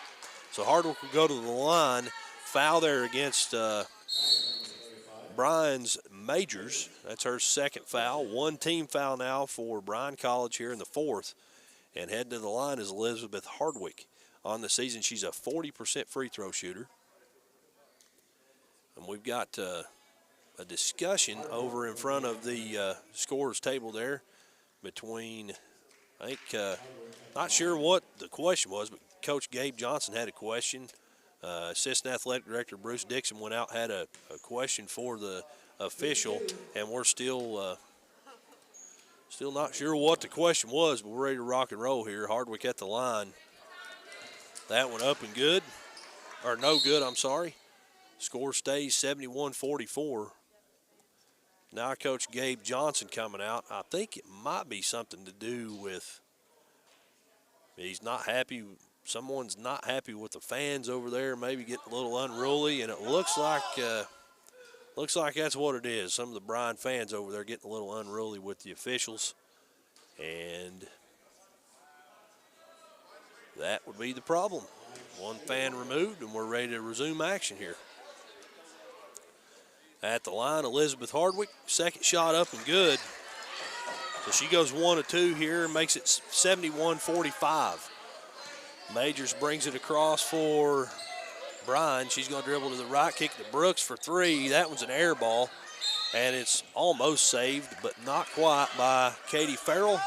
So Hardwick will go to the line. Foul there against Bryan's Majors. That's her second foul. 1 team foul now for Bryan College here in the 4th. And heading to the line is Elizabeth Hardwick. On the season, she's a 40% free throw shooter. And we've got a discussion over in front of the scorer's table there between, I think, not sure what the question was, but Coach Gabe Johnson had a question. Assistant Athletic Director Bruce Dixon went out, had a question for the official, and we're still not sure what the question was, but we're ready to rock and roll here. Hardwick at the line. That one up and good, or no good, I'm sorry. Score stays 71-44. Now Coach Gabe Johnson coming out. I think it might be something to do with he's not happy. Someone's not happy with the fans over there, maybe getting a little unruly, and it looks like that's what it is. Some of the Bryan fans over there getting a little unruly with the officials, and that would be the problem. 1 fan removed, and we're ready to resume action here. At the line, Elizabeth Hardwick, second shot up and good. So she goes 1 of 2 here and makes it 71-45. Majors brings it across for Bryan. She's going to dribble to the right, kick to Brooks for 3. That one's an air ball. And it's almost saved, but not quite by Katie Farrell.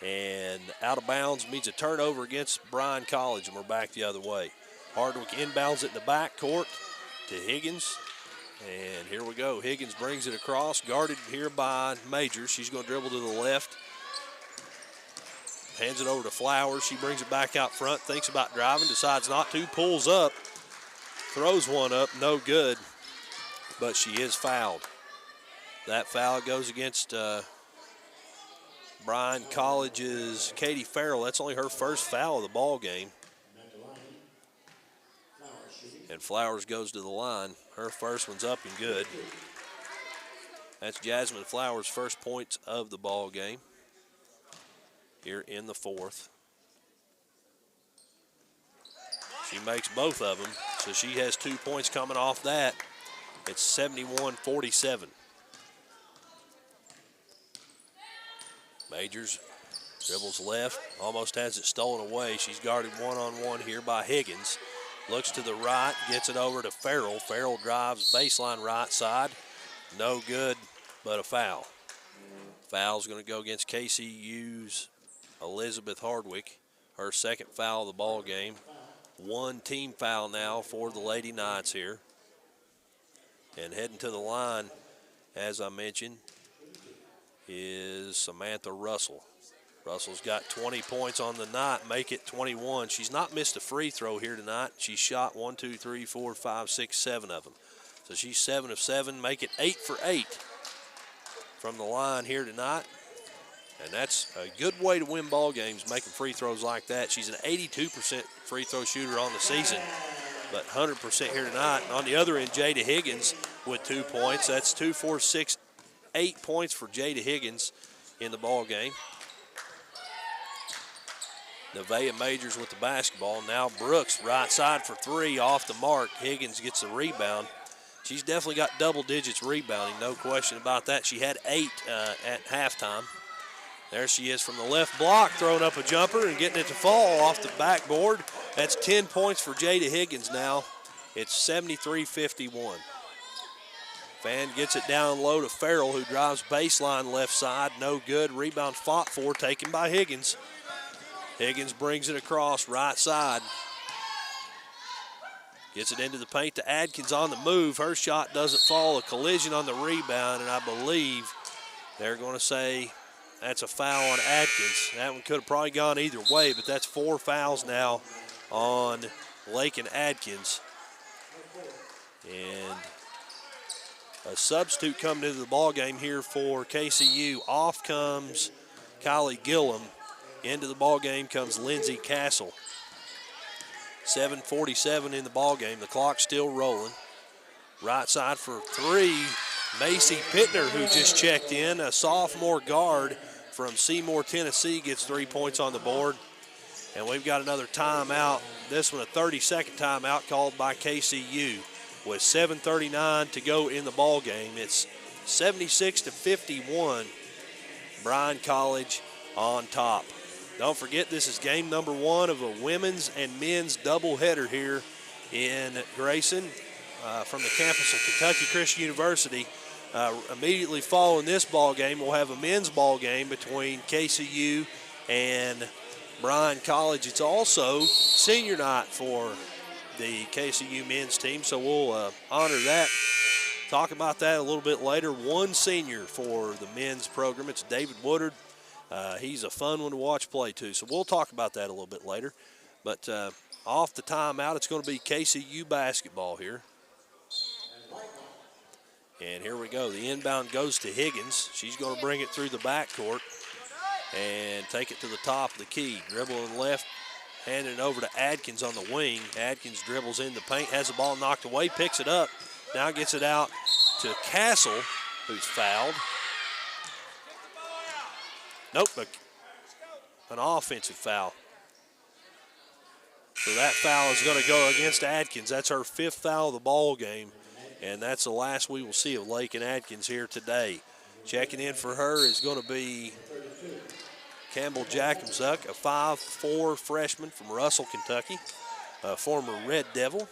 And out of bounds means a turnover against Bryan College, and we're back the other way. Hardwick inbounds it in the backcourt to Higgins. And here we go. Higgins brings it across, guarded here by Majors. She's going to dribble to the left. Hands it over to Flowers. She brings it back out front, thinks about driving, decides not to, pulls up, throws one up, no good, but she is fouled. That foul goes against Bryan College's Katie Farrell. That's only her first foul of the ball game. And Flowers goes to the line. Her first one's up and good. That's Jasmine Flowers' first points of the ball game here in the fourth. She makes both of them, so she has 2 points coming off that. It's 71-47. Majors dribbles left, almost has it stolen away. She's guarded one-on-one here by Higgins. Looks to the right, gets it over to Farrell. Farrell drives baseline right side. No good, but a foul. Foul's going to go against KCU's Elizabeth Hardwick. Her second foul of the ball game. One team foul now for the Lady Knights here. And heading to the line, as I mentioned, is Samantha Russell. Russell's got 20 points on the night, make it 21. She's not missed a free throw here tonight. She shot 1, 2, 3, 4, 5, 6, 7 of them. So she's 7 of 7, make it 8 for 8 from the line here tonight. And that's a good way to win ball games, making free throws like that. She's an 82% free throw shooter on the season, but 100% here tonight. And on the other end, Jada Higgins with 2 points. That's 2, 4, 6, 8 points for Jada Higgins in the ball game. Nevaeh Majors with the basketball. Now Brooks, right side for three, off the mark. Higgins gets the rebound. She's definitely got double digits rebounding, no question about that. She had 8 at halftime. There she is from the left block, throwing up a jumper and getting it to fall off the backboard. That's 10 points for Jada Higgins now. It's 73-51. Fan gets it down low to Farrell, who drives baseline left side. No good. Rebound fought for, taken by Higgins. Higgins brings it across right side. Gets it into the paint to Adkins on the move. Her shot doesn't fall. A collision on the rebound, and I believe they're going to say that's a foul on Adkins. That one could have probably gone either way, but that's 4 fouls now on Lakin Adkins. And a substitute coming into the ball game here for KCU. Off comes Kylie Gillum. Into the ball game comes Lindsey Castle. 7:47 in the ball game. The clock's still rolling. Right side for three. Macy Pittner, who just checked in, a sophomore guard from Seymour, Tennessee, gets 3 points on the board. And we've got another timeout. This one a 30-second timeout called by KCU. With 7:39 to go in the ball game, it's 76-51. Bryan College on top. Don't forget, this is game number 1 of a women's and men's doubleheader here in Grayson from the campus of Kentucky Christian University. Immediately following this ball game, we'll have a men's ball game between KCU and Bryan College. It's also senior night for the KCU men's team, so we'll honor that. Talk about that a little bit later. One senior for the men's program. It's David Woodard. He's a fun one to watch play, too. So we'll talk about that a little bit later. But off the timeout, it's going to be KCU basketball here. And here we go. The inbound goes to Higgins. She's going to bring it through the backcourt and take it to the top of the key. Dribbling left, handing it over to Adkins on the wing. Adkins dribbles in the paint, has the ball knocked away, picks it up. Now gets it out to Castle, who's fouled. Nope, an offensive foul. So that foul is going to go against Adkins. That's her 5th foul of the ball game, and that's the last we will see of Lakin Adkins here today. Checking in for her is going to be Campbell Jackamsuck, a 5'4" freshman from Russell, Kentucky, a former Red Devil.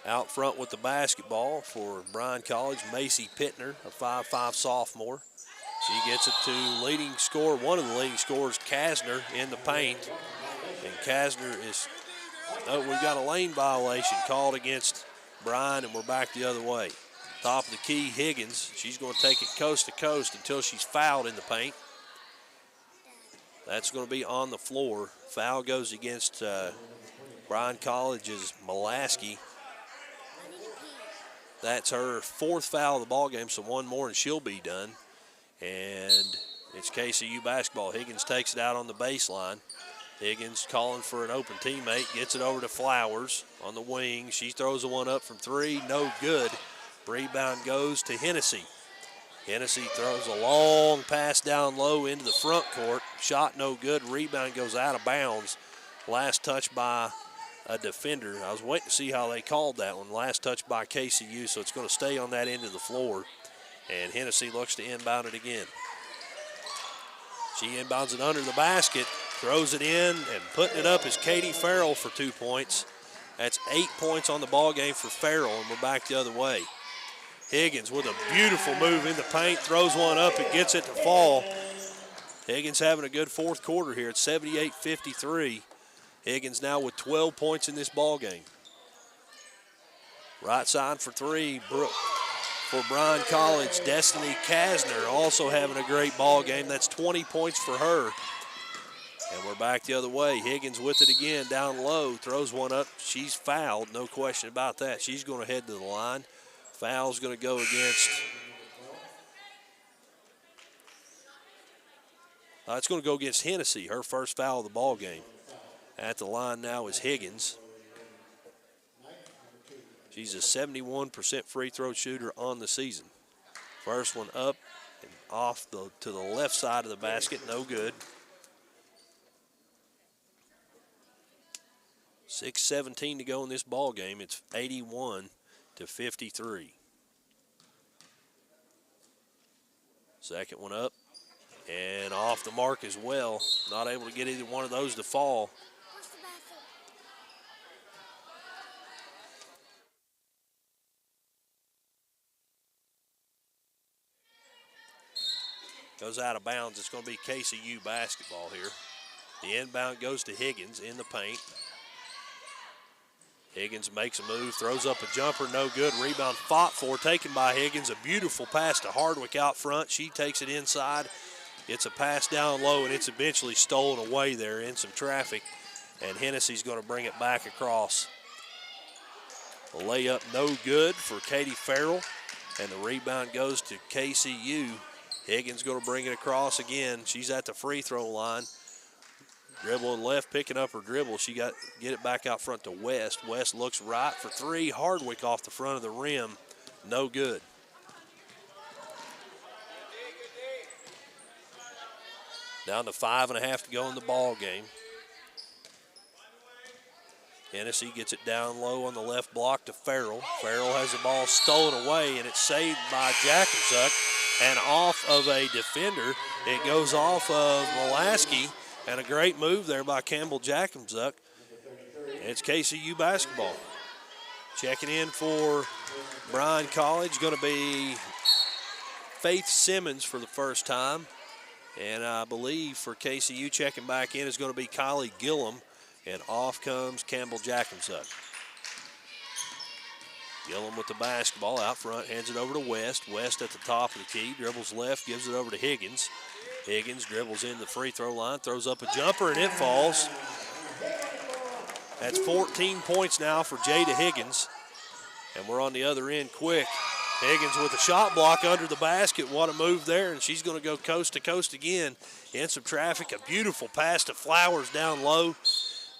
Out front with the basketball for Bryan College, Macy Pittner, a 5'5" sophomore. She gets it to leading scorer, one of the leading scorers, Kasner, in the paint. And Kasner is, oh, we've got a lane violation called against Bryan, and we're back the other way. Top of the key, Higgins. She's going to take it coast to coast until she's fouled in the paint. That's going to be on the floor. Foul goes against Bryan College's Mulaski. That's her fourth foul of the ball game, so one more and she'll be done. And it's KCU basketball. Higgins takes it out on the baseline. Higgins calling for an open teammate, gets it over to Flowers on the wing. She throws the one up from three, no good. Rebound goes to Hennessy. Hennessy throws a long pass down low into the front court. Shot no good, rebound goes out of bounds. Last touch by a defender. I was waiting to see how they called that one. Last touch by KCU, so it's going to stay on that end of the floor. And Hennessy looks to inbound it again. She inbounds it under the basket, throws it in, and putting it up is Katie Farrell for 2 points. That's 8 points on the ball game for Farrell, and we're back the other way. Higgins with a beautiful move in the paint, throws one up and gets it to fall. Higgins having a good fourth quarter here. It's 78-53. Higgins now with 12 points in this ball game. Right side for three, for Bryan College, Destiny Kasner also having a great ball game. That's 20 points for her. And we're back the other way. Higgins with it again, down low, throws one up. She's fouled, no question about that. She's going to head to the line. Foul's going to go against, it's going to go against Hennessy, her first foul of the ball game. At the line now is Higgins. She's a 71% free throw shooter on the season. First one up and off to the left side of the basket, no good. 6:17 to go in this ball game. It's 81-53. Second one up and off the mark as well. Not able to get either one of those to fall. Goes out of bounds. It's going to be KCU basketball here. The inbound goes to Higgins in the paint. Higgins makes a move, throws up a jumper, no good. Rebound fought for, taken by Higgins. A beautiful pass to Hardwick out front. She takes it inside. It's a pass down low, and it's eventually stolen away there in some traffic. And Hennessy's going to bring it back across. The layup no good for Katie Farrell, and the rebound goes to KCU. Higgins going to bring it across again. She's at the free throw line. Dribbling left, picking up her dribble. She get it back out front to West. West looks right for three. Hardwick off the front of the rim. No good. Down to 5.5 to go in the ball game. Hennessy gets it down low on the left block to Farrell. Farrell has the ball stolen away, and it's saved by Jackensuck. And off of a defender, it goes off of Mulaski. And a great move there by Campbell Jackensuck. It's KCU basketball. Checking in for Bryan College, going to be Faith Simmons for the first time. And I believe for KCU checking back in is going to be Kylie Gillum. And off comes Campbell Jackensuck. Gillum with the basketball out front, hands it over to West. West at the top of the key, dribbles left, gives it over to Higgins. Higgins dribbles in the free throw line, throws up a jumper, and it falls. That's 14 points now for Jada Higgins. And we're on the other end quick. Higgins with a shot block under the basket. What a move there, and she's going to go coast to coast again in some traffic. A beautiful pass to Flowers down low.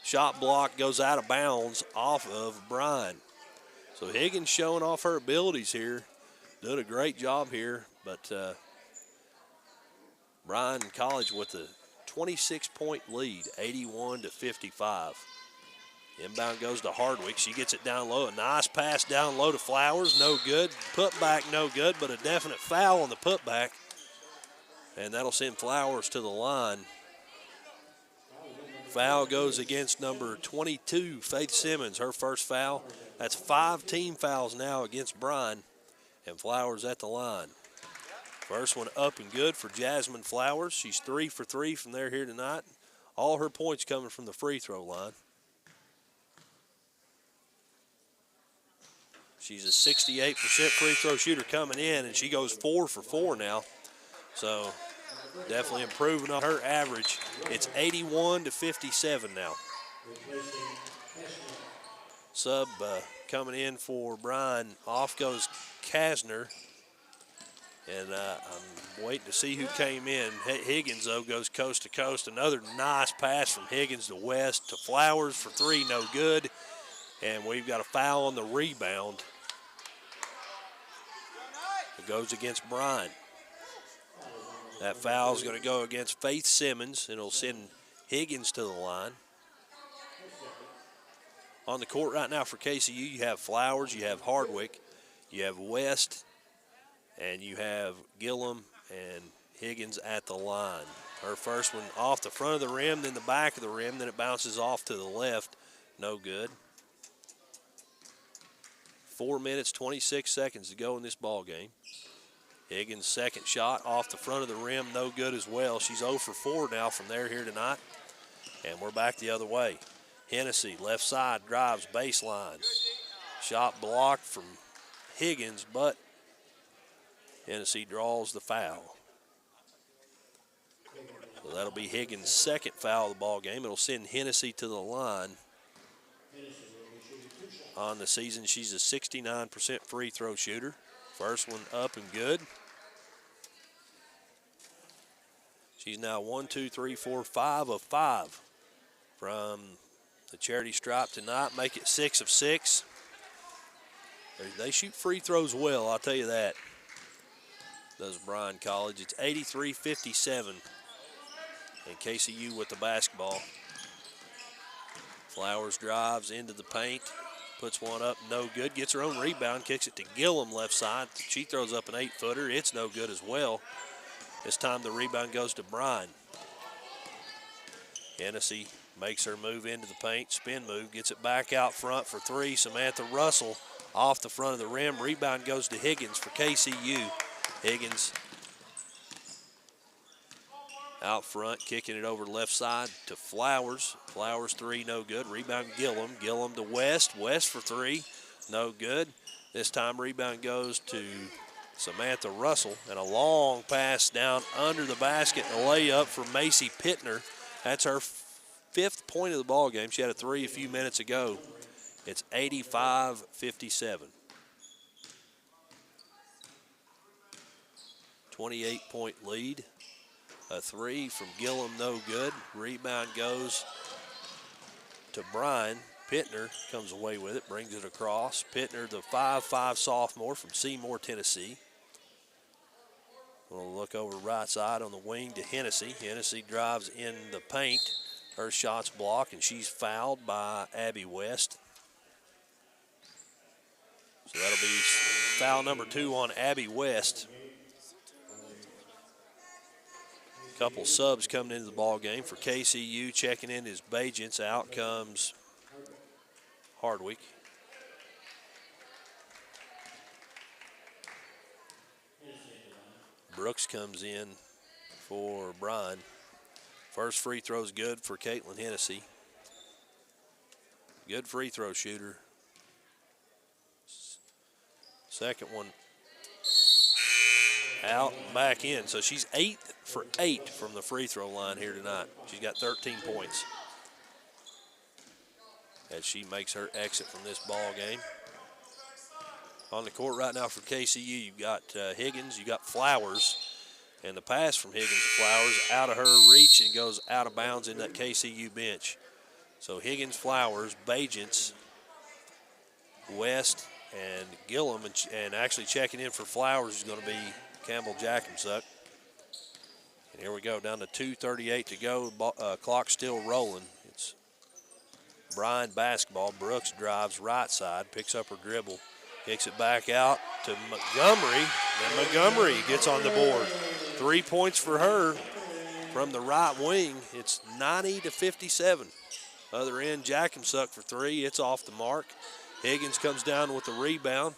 Shot block goes out of bounds off of Bryan. So Higgins showing off her abilities here. Doing a great job here, but Bryan College with a 26-point lead, 81-55. Inbound goes to Hardwick. She gets it down low. A nice pass down low to Flowers. No good. Putback no good, but a definite foul on the putback. And that'll send Flowers to the line. Foul goes against number 22, Faith Simmons, her first foul. That's 5 team fouls now against Bryan, and Flowers at the line. First one up and good for Jasmine Flowers. She's 3 for 3 from there here tonight. All her points coming from the free throw line. She's a 68% free throw shooter coming in, and she goes 4 for 4 now. So definitely improving on her average. It's 81 to 57 now. Sub coming in for Bryan. Off goes Kasner. And I'm waiting to see who came in. Higgins, though, goes coast to coast. Another nice pass from Higgins to West to Flowers for 3, no good. And we've got a foul on the rebound. It goes against Bryan. That foul is going to go against Faith Simmons, and it'll send Higgins to the line. On the court right now for KCU, you have Flowers, you have Hardwick, you have West, and you have Gillum and Higgins at the line. Her first one off the front of the rim, then the back of the rim, then it bounces off to the left. No good. 4 minutes, 26 seconds to go in this ball game. Higgins' second shot off the front of the rim, no good as well. She's 0 for 4 now from there here tonight. And we're back the other way. Hennessy, left side, drives baseline. Shot blocked from Higgins, but Hennessy draws the foul. So that'll be Higgins' second foul of the ball game. It'll send Hennessy to the line. On the season, she's a 69% free throw shooter. First one up and good. She's now 1, 2, 3, 4, 5 of 5 from the charity stripe tonight. Make it 6 of 6. They shoot free throws well, I'll tell you that. Does Bryan College. It's 83-57. And KCU with the basketball. Flowers drives into the paint. Puts one up, no good. Gets her own rebound, kicks it to Gillum left side. She throws up an 8-footer. It's no good as well. This time the rebound goes to Bryan. Hennessy makes her move into the paint. Spin move, gets it back out front for 3. Samantha Russell off the front of the rim. Rebound goes to Higgins for KCU. Higgins out front, kicking it over left side to Flowers. Flowers 3, no good. Rebound Gillum. Gillum to West. West for 3, no good. This time rebound goes to Samantha Russell. And a long pass down under the basket and a layup for Macy Pittner. That's her 5th point of the ball game. She had a 3 a few minutes ago. It's 85-57. 28-point lead. A 3 from Gillum, no good. Rebound goes to Bryan. Pittner comes away with it, brings it across. Pittner, the 5'5" sophomore from Seymour, Tennessee. We'll look over right side on the wing to Hennessy. Hennessy drives in the paint. Her shot's blocked, and she's fouled by Abby West. So that'll be foul number 2 on Abby West. Couple subs coming into the ball game for KCU. Checking in is Bajents. Out comes Hardwick. Brooks comes in for Bryan. First free throw's good for Caitlin Hennessy. Good free throw shooter. Second one out and back in. So she's 8 for 8 from the free throw line here tonight. She's got 13 points as she makes her exit from this ball game. On the court right now for KCU, you've got Higgins, you got Flowers, and the pass from Higgins to Flowers out of her reach and goes out of bounds in that KCU bench. So Higgins, Flowers, Bajents, West, and Gillum, and actually checking in for Flowers is going to be Campbell Jackamsuck. And here we go, down to 2:38 to go. Clock still rolling. It's Bryan basketball. Brooks drives right side, picks up her dribble, kicks it back out to Montgomery, and Montgomery gets on the board. 3 points for her from the right wing. It's 90-57. Other end, Jackensuck for three. It's off the mark. Higgins comes down with the rebound.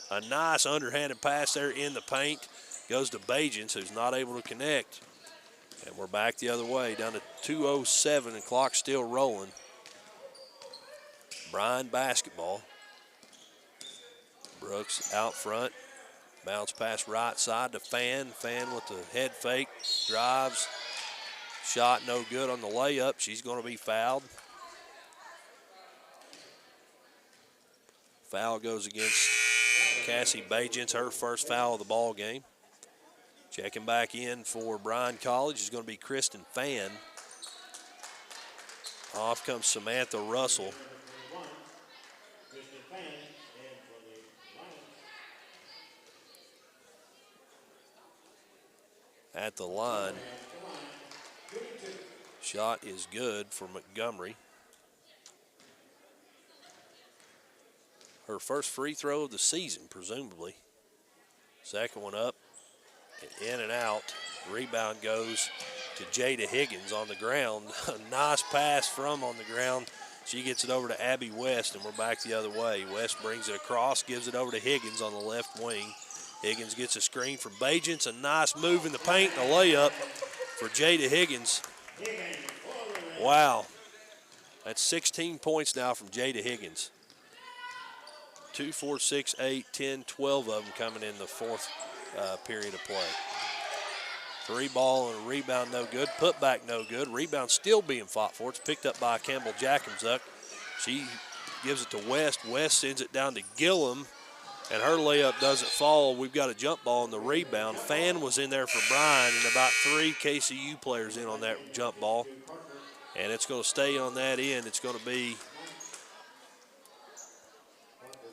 A nice underhanded pass there in the paint. Goes to Bajents, who's not able to connect. And we're back the other way, down to 2:07, and clock's still rolling. Bryan basketball. Brooks out front. Bounce pass right side to Fan. Fan with the head fake. Drives. Shot no good on the layup. She's going to be fouled. Foul goes against Cassie Bajents, her first foul of the ball game. Checking back in for Bryan College is going to be Kristen Fan. Off comes Samantha Russell. At the line. Shot is good for Montgomery. Her first free throw of the season, presumably. Second one up, in and out. Rebound goes to Jada Higgins on the ground. A nice pass from on the ground. She gets it over to Abby West, and we're back the other way. West brings it across, gives it over to Higgins on the left wing. Higgins gets a screen from Bajents. A nice move in the paint and a layup for Jada Higgins. Wow. That's 16 points now from Jada Higgins. 2, 4, 6, 8, 10, 12 of them coming in the fourth period of play. Three ball and a rebound no good. Put back no good. Rebound still being fought for. It's picked up by Campbell Jackensuck. She gives it to West. West sends it down to Gillum, and her layup doesn't fall. We've got a jump ball on the rebound. Fan was in there for Bryan, and about 3 KCU players in on that jump ball. And it's going to stay on that end. It's going to be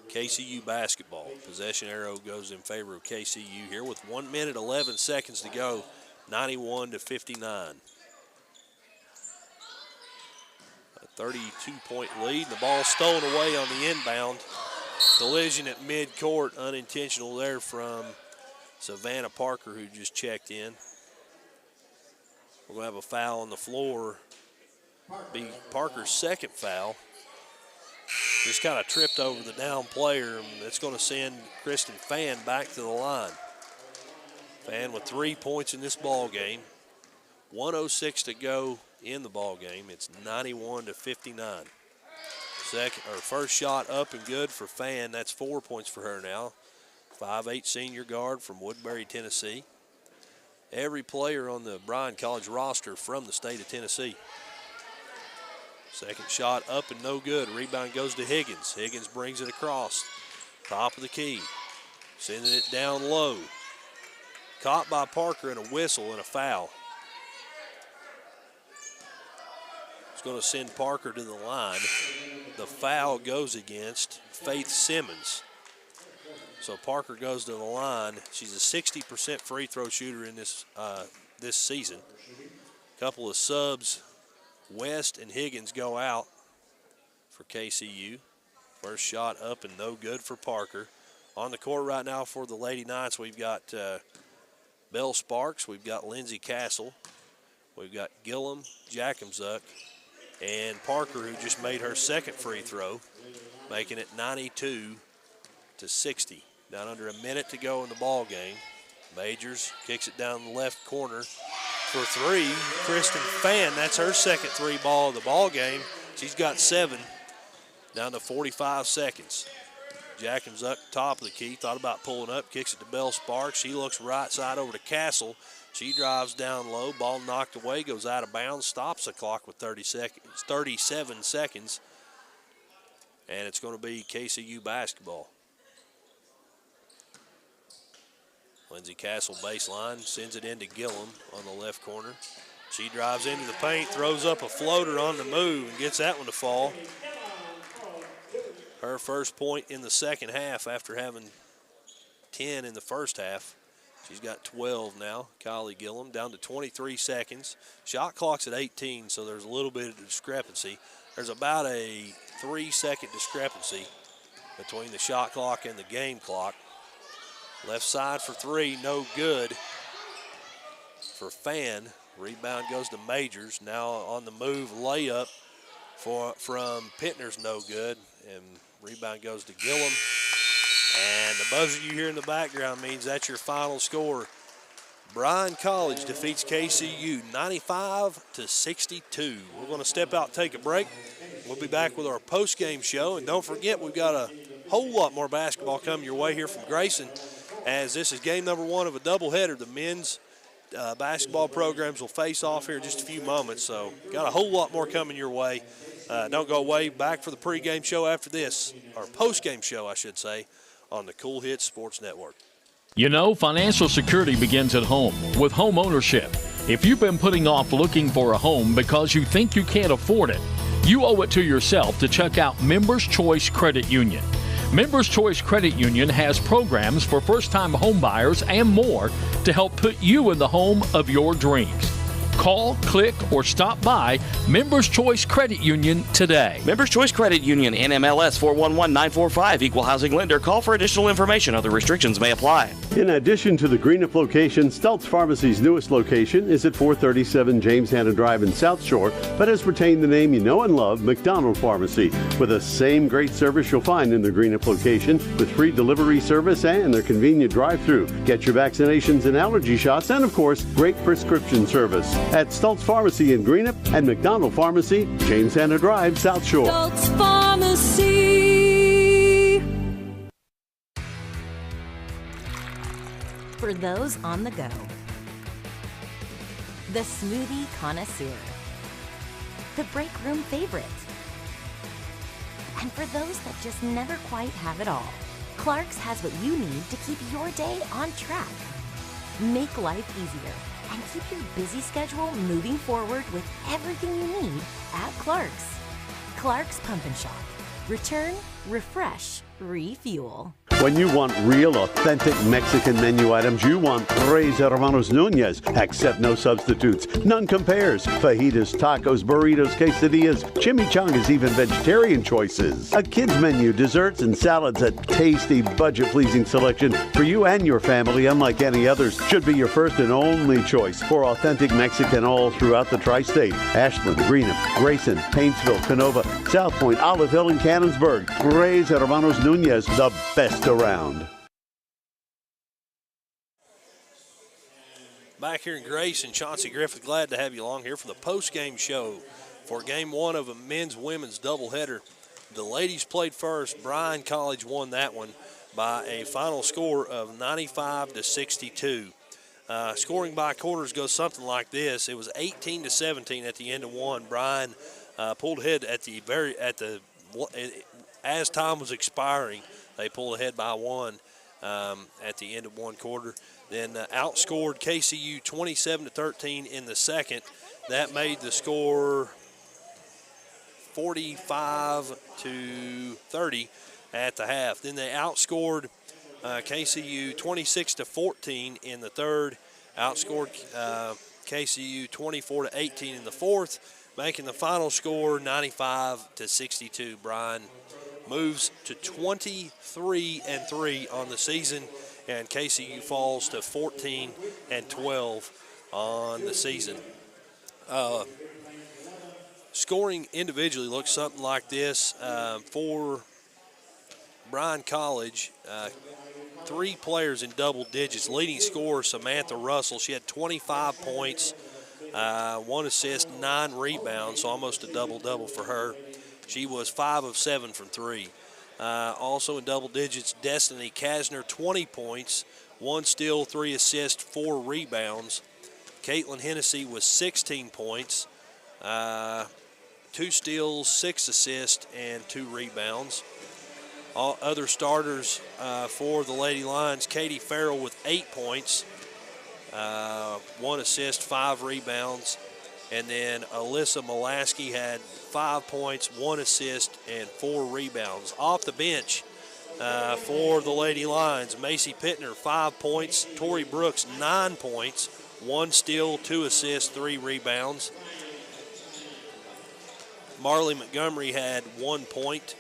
KCU basketball. Possession arrow goes in favor of KCU here with 1 minute, 11 seconds to go, 91-59. A 32-point lead. The ball stolen away on the inbound. Collision at midcourt, unintentional there from Savannah Parker, who just checked in. We're going to have a foul on the floor. Be Parker's second foul. Just kind of tripped over the down player, and it's going to send Kristen Fan back to the line. Fan with 3 points in this ball game. 1:06 to go in the ball game. It's 91-59. First shot up and good for Fan. That's 4 points for her now. 5'8" senior guard from Woodbury, Tennessee. Every player on the Bryan College roster from the state of Tennessee. Second shot up and no good. Rebound goes to Higgins. Higgins brings it across. Top of the key. Sending it down low. Caught by Parker and a whistle and a foul. It's going to send Parker to the line. The foul goes against Faith Simmons. So Parker goes to the line. She's a 60% free throw shooter in this season. Couple of subs. West and Higgins go out for KCU. First shot up and no good for Parker. On the court right now for the Lady Knights, we've got Belle Sparks. We've got Lindsey Castle. We've got Gillum, Jackensuck, and Parker, who just made her second free throw, making it 92-60. Down under a minute to go in the ball game. Majors kicks it down the left corner. For three, Kristen Fan, that's her second three ball of the ball game. She's got 7, down to 45 seconds. Jackensuck, top of the key, thought about pulling up, kicks it to Belle Sparks. She looks right side over to Castle. She drives down low, ball knocked away, goes out of bounds, stops the clock with 37 seconds. And it's going to be KCU basketball. Lindsey Castle baseline, sends it into Gillum on the left corner. She drives into the paint, throws up a floater on the move, and gets that one to fall. Her first point in the second half after having 10 in the first half. She's got 12 now, Kylie Gillum, down to 23 seconds. Shot clock's at 18, so there's a little bit of discrepancy. There's about a 3-second discrepancy between the shot clock and the game clock. Left side for three, no good for Fan. Rebound goes to Majors. Now on the move, layup from Pittner's no good. And rebound goes to Gillum. And the buzzer you hear in the background means that's your final score. Bryan College defeats KCU 95-62. We're going to step out and take a break. We'll be back with our post-game show. And don't forget, we've got a whole lot more basketball coming your way here from Grayson, as this is game number 1 of a doubleheader. The men's basketball programs will face off here in just a few moments. So got a whole lot more coming your way. Don't go away. Back for the pregame show after this, or post-game show, I should say, on the Cool Hits Sports Network. You know, financial security begins at home with home ownership. If you've been putting off looking for a home because you think you can't afford it, you owe it to yourself to check out Members Choice Credit Union. Members Choice Credit Union has programs for first-time home buyers and more to help put you in the home of your dreams. Call, click, or stop by Members Choice Credit Union today. Members Choice Credit Union, NMLS 411945, Equal Housing Lender. Call for additional information. Other restrictions may apply. In addition to the Greenup location, Stultz Pharmacy's newest location is at 437 James Hanna Drive in South Shore, but has retained the name you know and love, McDonald Pharmacy, with the same great service you'll find in the Greenup location, with free delivery service and their convenient drive-thru. Get your vaccinations and allergy shots, and of course, great prescription service at Stultz Pharmacy in Greenup and McDonald Pharmacy, James Hanna Drive, South Shore. Stultz Pharmacy. For those on the go, the smoothie connoisseur, the break room favorite, and for those that just never quite have it all, Clark's has what you need to keep your day on track. Make life easier and keep your busy schedule moving forward with everything you need at Clark's. Clark's Pump and Shop. Return, refresh, refuel. When you want real, authentic Mexican menu items, you want Tres Hermanos Nunez. Accept no substitutes. None compares. Fajitas, tacos, burritos, quesadillas, chimichangas, even vegetarian choices. A kids menu, desserts and salads, a tasty, budget-pleasing selection for you and your family, unlike any others. Should be your first and only choice for authentic Mexican all throughout the tri-state. Ashland, Greenup, Grayson, Paintsville, Canova, South Point, Olive Hill, and Cannonsburg. Tres Hermanos Nunez, the best around. Back here in Grayson, Chauncey Griffith, glad to have you along here for the post-game show for game 1 of a men's-women's doubleheader. The ladies played first. Bryan College won that one by a final score of 95-62. Scoring by quarters goes something like this. It was 18-17 at the end of one. Bryan pulled ahead as time was expiring. They pulled ahead by 1 at the end of one quarter. Then outscored KCU 27-13 in the second. That made the score 45-30 at the half. Then they outscored KCU 26-14 in the third. Outscored KCU 24-18 in the fourth, making the final score 95-62. Bryan moves to 23-3 on the season, and KCU falls to 14-12 on the season. Scoring individually looks something like this for Bryan College. 3 players in double digits. Leading scorer Samantha Russell. She had 25 points, 1 assist, 9 rebounds, so almost a double-double for her. She was 5 of 7 from 3. Also in double digits, Destiny Kasner, 20 points, 1 steal, 3 assists, 4 rebounds. Caitlin Hennessy was 16 points, 2 steals, 6 assists, and 2 rebounds. All other starters for the Lady Lions, Katie Farrell with 8 points, 1 assist, 5 rebounds. And then Alyssa Molaski had 5 points, 1 assist, and 4 rebounds. Off the bench for the Lady Lions, Macy Pittner, 5 points. Tori Brooks, 9 points, 1 steal, 2 assists, 3 rebounds. Marley Montgomery had 1 point.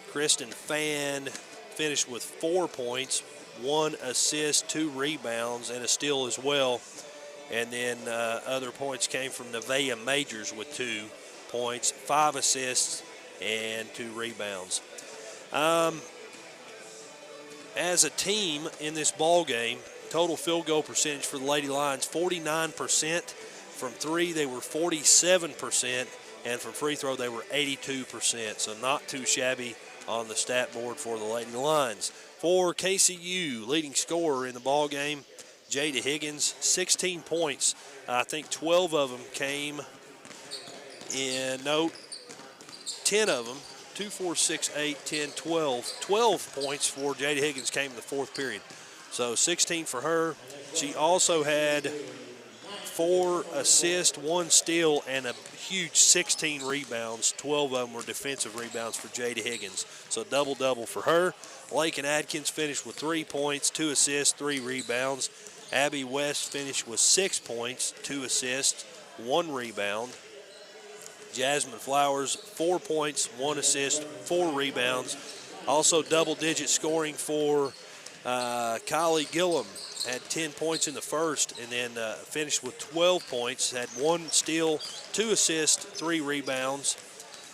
Kristen Fan finished with 4 points, 1 assist, 2 rebounds, and a steal as well. And then other points came from Nevaeh Majors with 2 points, 5 assists, and 2 rebounds. As a team in this ball game, total field goal percentage for the Lady Lions, 49%. From 3, they were 47%, and from free throw, they were 82%. So not too shabby on the stat board for the Lady Lions. For KCU, leading scorer in the ball game, Jada Higgins, 16 points. I think 12 of them came in, 10 of them, 2, 4, 6, 8, 10, 12. 12 points for Jada Higgins came in the 4th period. So 16 for her. She also had 4 assists, 1 steal, and a huge 16 rebounds. 12 of them were defensive rebounds for Jada Higgins. So double-double for her. Lakin Adkins finished with 3 points, 2 assists, 3 rebounds. Abby West finished with 6 points, 2 assists, 1 rebound. Jasmine Flowers, 4 points, 1 assist, 4 rebounds. Also double-digit scoring for Kylie Gillum. Had 10 points in the first and then finished with 12 points. Had 1 steal, 2 assists, 3 rebounds.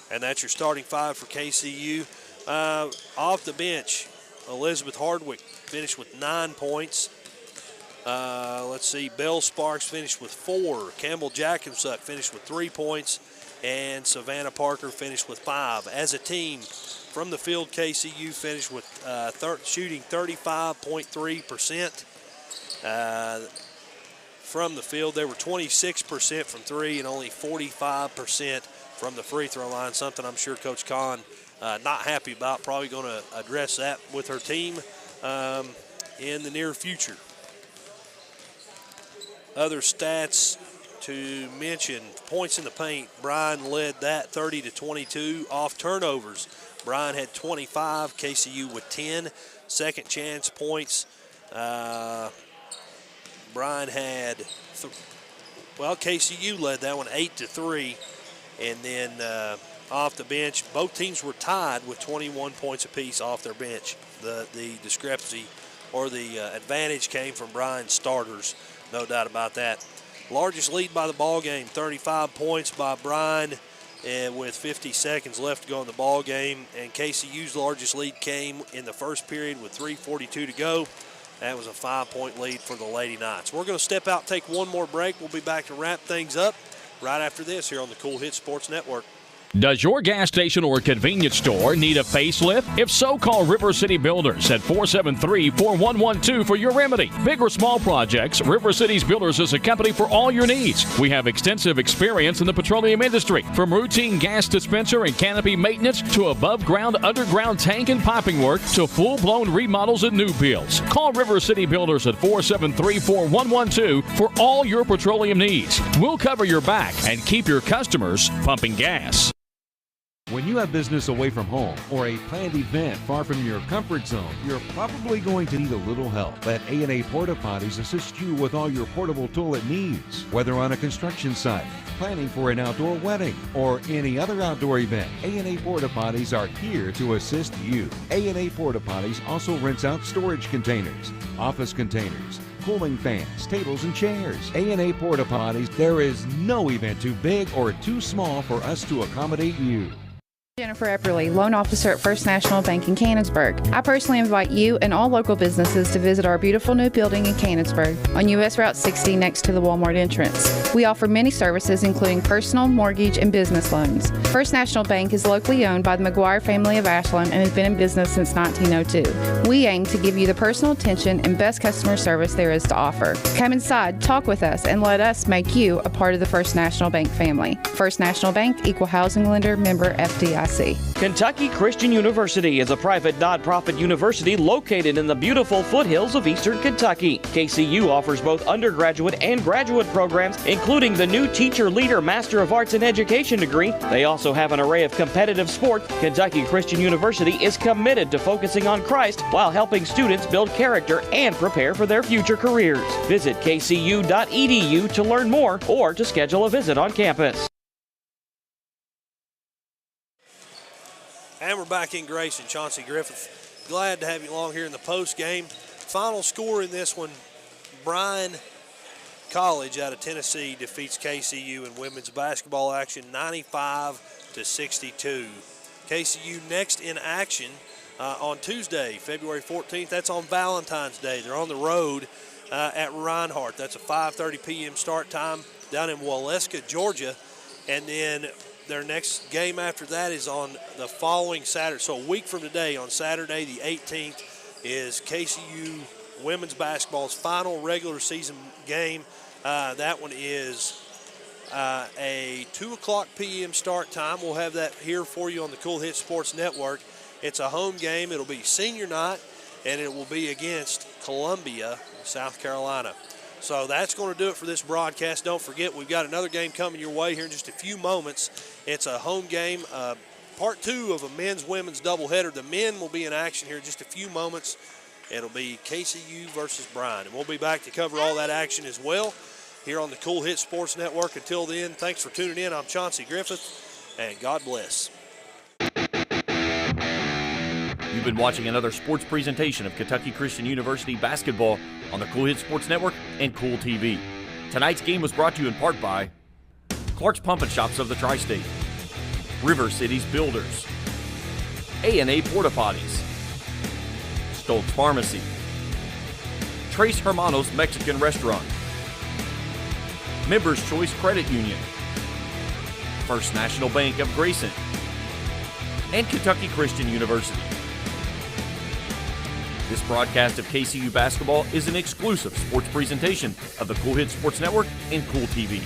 And that's your starting 5 for KCU. Off the bench, Elizabeth Hardwick finished with 9 points. Let's see, Belle Sparks finished with 4. Campbell Jacobsuck finished with 3 points. And Savannah Parker finished with 5. As a team, from the field, KCU finished with shooting 35.3%. From the field, they were 26% from 3 and only 45% from the free throw line, something I'm sure Coach Kahn not happy about. Probably going to address that with her team in the near future. Other stats to mention, points in the paint, Bryan led that 30-22. Off turnovers, Bryan had 25, KCU with 10. Second chance points, Bryan had, KCU led that one 8-3. And then off the bench, both teams were tied with 21 points apiece off their bench. The discrepancy or the advantage came from Bryan's starters, no doubt about that. Largest lead by the ball game, 35 points by Bryan, and with 50 seconds left to go in the ball game. And KCU's largest lead came in the first period with 3:42 to go. That was a 5-point lead for the Lady Knights. We're going to step out, take one more break. We'll be back to wrap things up right after this here on the Cool Hit Sports Network. Does your gas station or convenience store need a facelift? If so, call River City Builders at 473-4112 for your remedy. Big or small projects, River City's Builders is a company for all your needs. We have extensive experience in the petroleum industry, from routine gas dispenser and canopy maintenance to above-ground, underground tank and piping work to full-blown remodels and new builds. Call River City Builders at 473-4112 for all your petroleum needs. We'll cover your back and keep your customers pumping gas. When you have business away from home or a planned event far from your comfort zone, you're probably going to need a little help. Let A&A Porta Potties assist you with all your portable toilet needs. Whether on a construction site, planning for an outdoor wedding, or any other outdoor event, A&A Porta Potties are here to assist you. A&A Porta Potties also rents out storage containers, office containers, cooling fans, tables, and chairs. A&A Porta Potties, there is no event too big or too small for us to accommodate you. Jennifer Epperly, loan officer at First National Bank in Canonsburg. I personally invite you and all local businesses to visit our beautiful new building in Canonsburg on U.S. Route 60 next to the Walmart entrance. We offer many services including personal, mortgage, and business loans. First National Bank is locally owned by the McGuire family of Ashland and has been in business since 1902. We aim to give you the personal attention and best customer service there is to offer. Come inside, talk with us, and let us make you a part of the First National Bank family. First National Bank, Equal Housing Lender, member FDIC. Kentucky Christian University is a private nonprofit university located in the beautiful foothills of eastern Kentucky. KCU offers both undergraduate and graduate programs, including the new Teacher Leader Master of Arts in Education degree. They also have an array of competitive sports. Kentucky Christian University is committed to focusing on Christ while helping students build character and prepare for their future careers. Visit kcu.edu to learn more or to schedule a visit on campus. And we're back in Grayson. Chauncey Griffith, glad to have you along here in the post game. Final score in this one, Bryan College out of Tennessee defeats KCU in women's basketball action 95-62. KCU next in action on Tuesday, February 14th. That's on Valentine's Day. They're on the road at Reinhardt. That's a 5:30 p.m. start time down in Waleska, Georgia. And then their next game after that is on the following Saturday. So a week from today, on Saturday the 18th, is KCU women's basketball's final regular season game. That one is a 2 o'clock p.m. start time. We'll have that here for you on the Cool Hits Sports Network. It's a home game. It'll be senior night, and it will be against Columbia, South Carolina. So that's going to do it for this broadcast. Don't forget, we've got another game coming your way here in just a few moments. It's a home game, part 2 of a men's-women's doubleheader. The men will be in action here in just a few moments. It'll be KCU versus Bryan. And we'll be back to cover all that action as well here on the Cool Hit Sports Network. Until then, thanks for tuning in. I'm Chauncey Griffith, and God bless. You've been watching another sports presentation of Kentucky Christian University basketball on the Cool Hit Sports Network and Cool TV. Tonight's game was brought to you in part by Clark's Pump and Shops of the Tri-State, River Cities Builders, A&A Porta Potties, Stoltz Pharmacy, Tres Hermanos Mexican Restaurant, Members Choice Credit Union, First National Bank of Grayson, and Kentucky Christian University. This broadcast of KCU basketball is an exclusive sports presentation of the Cool Hit Sports Network and Cool TV.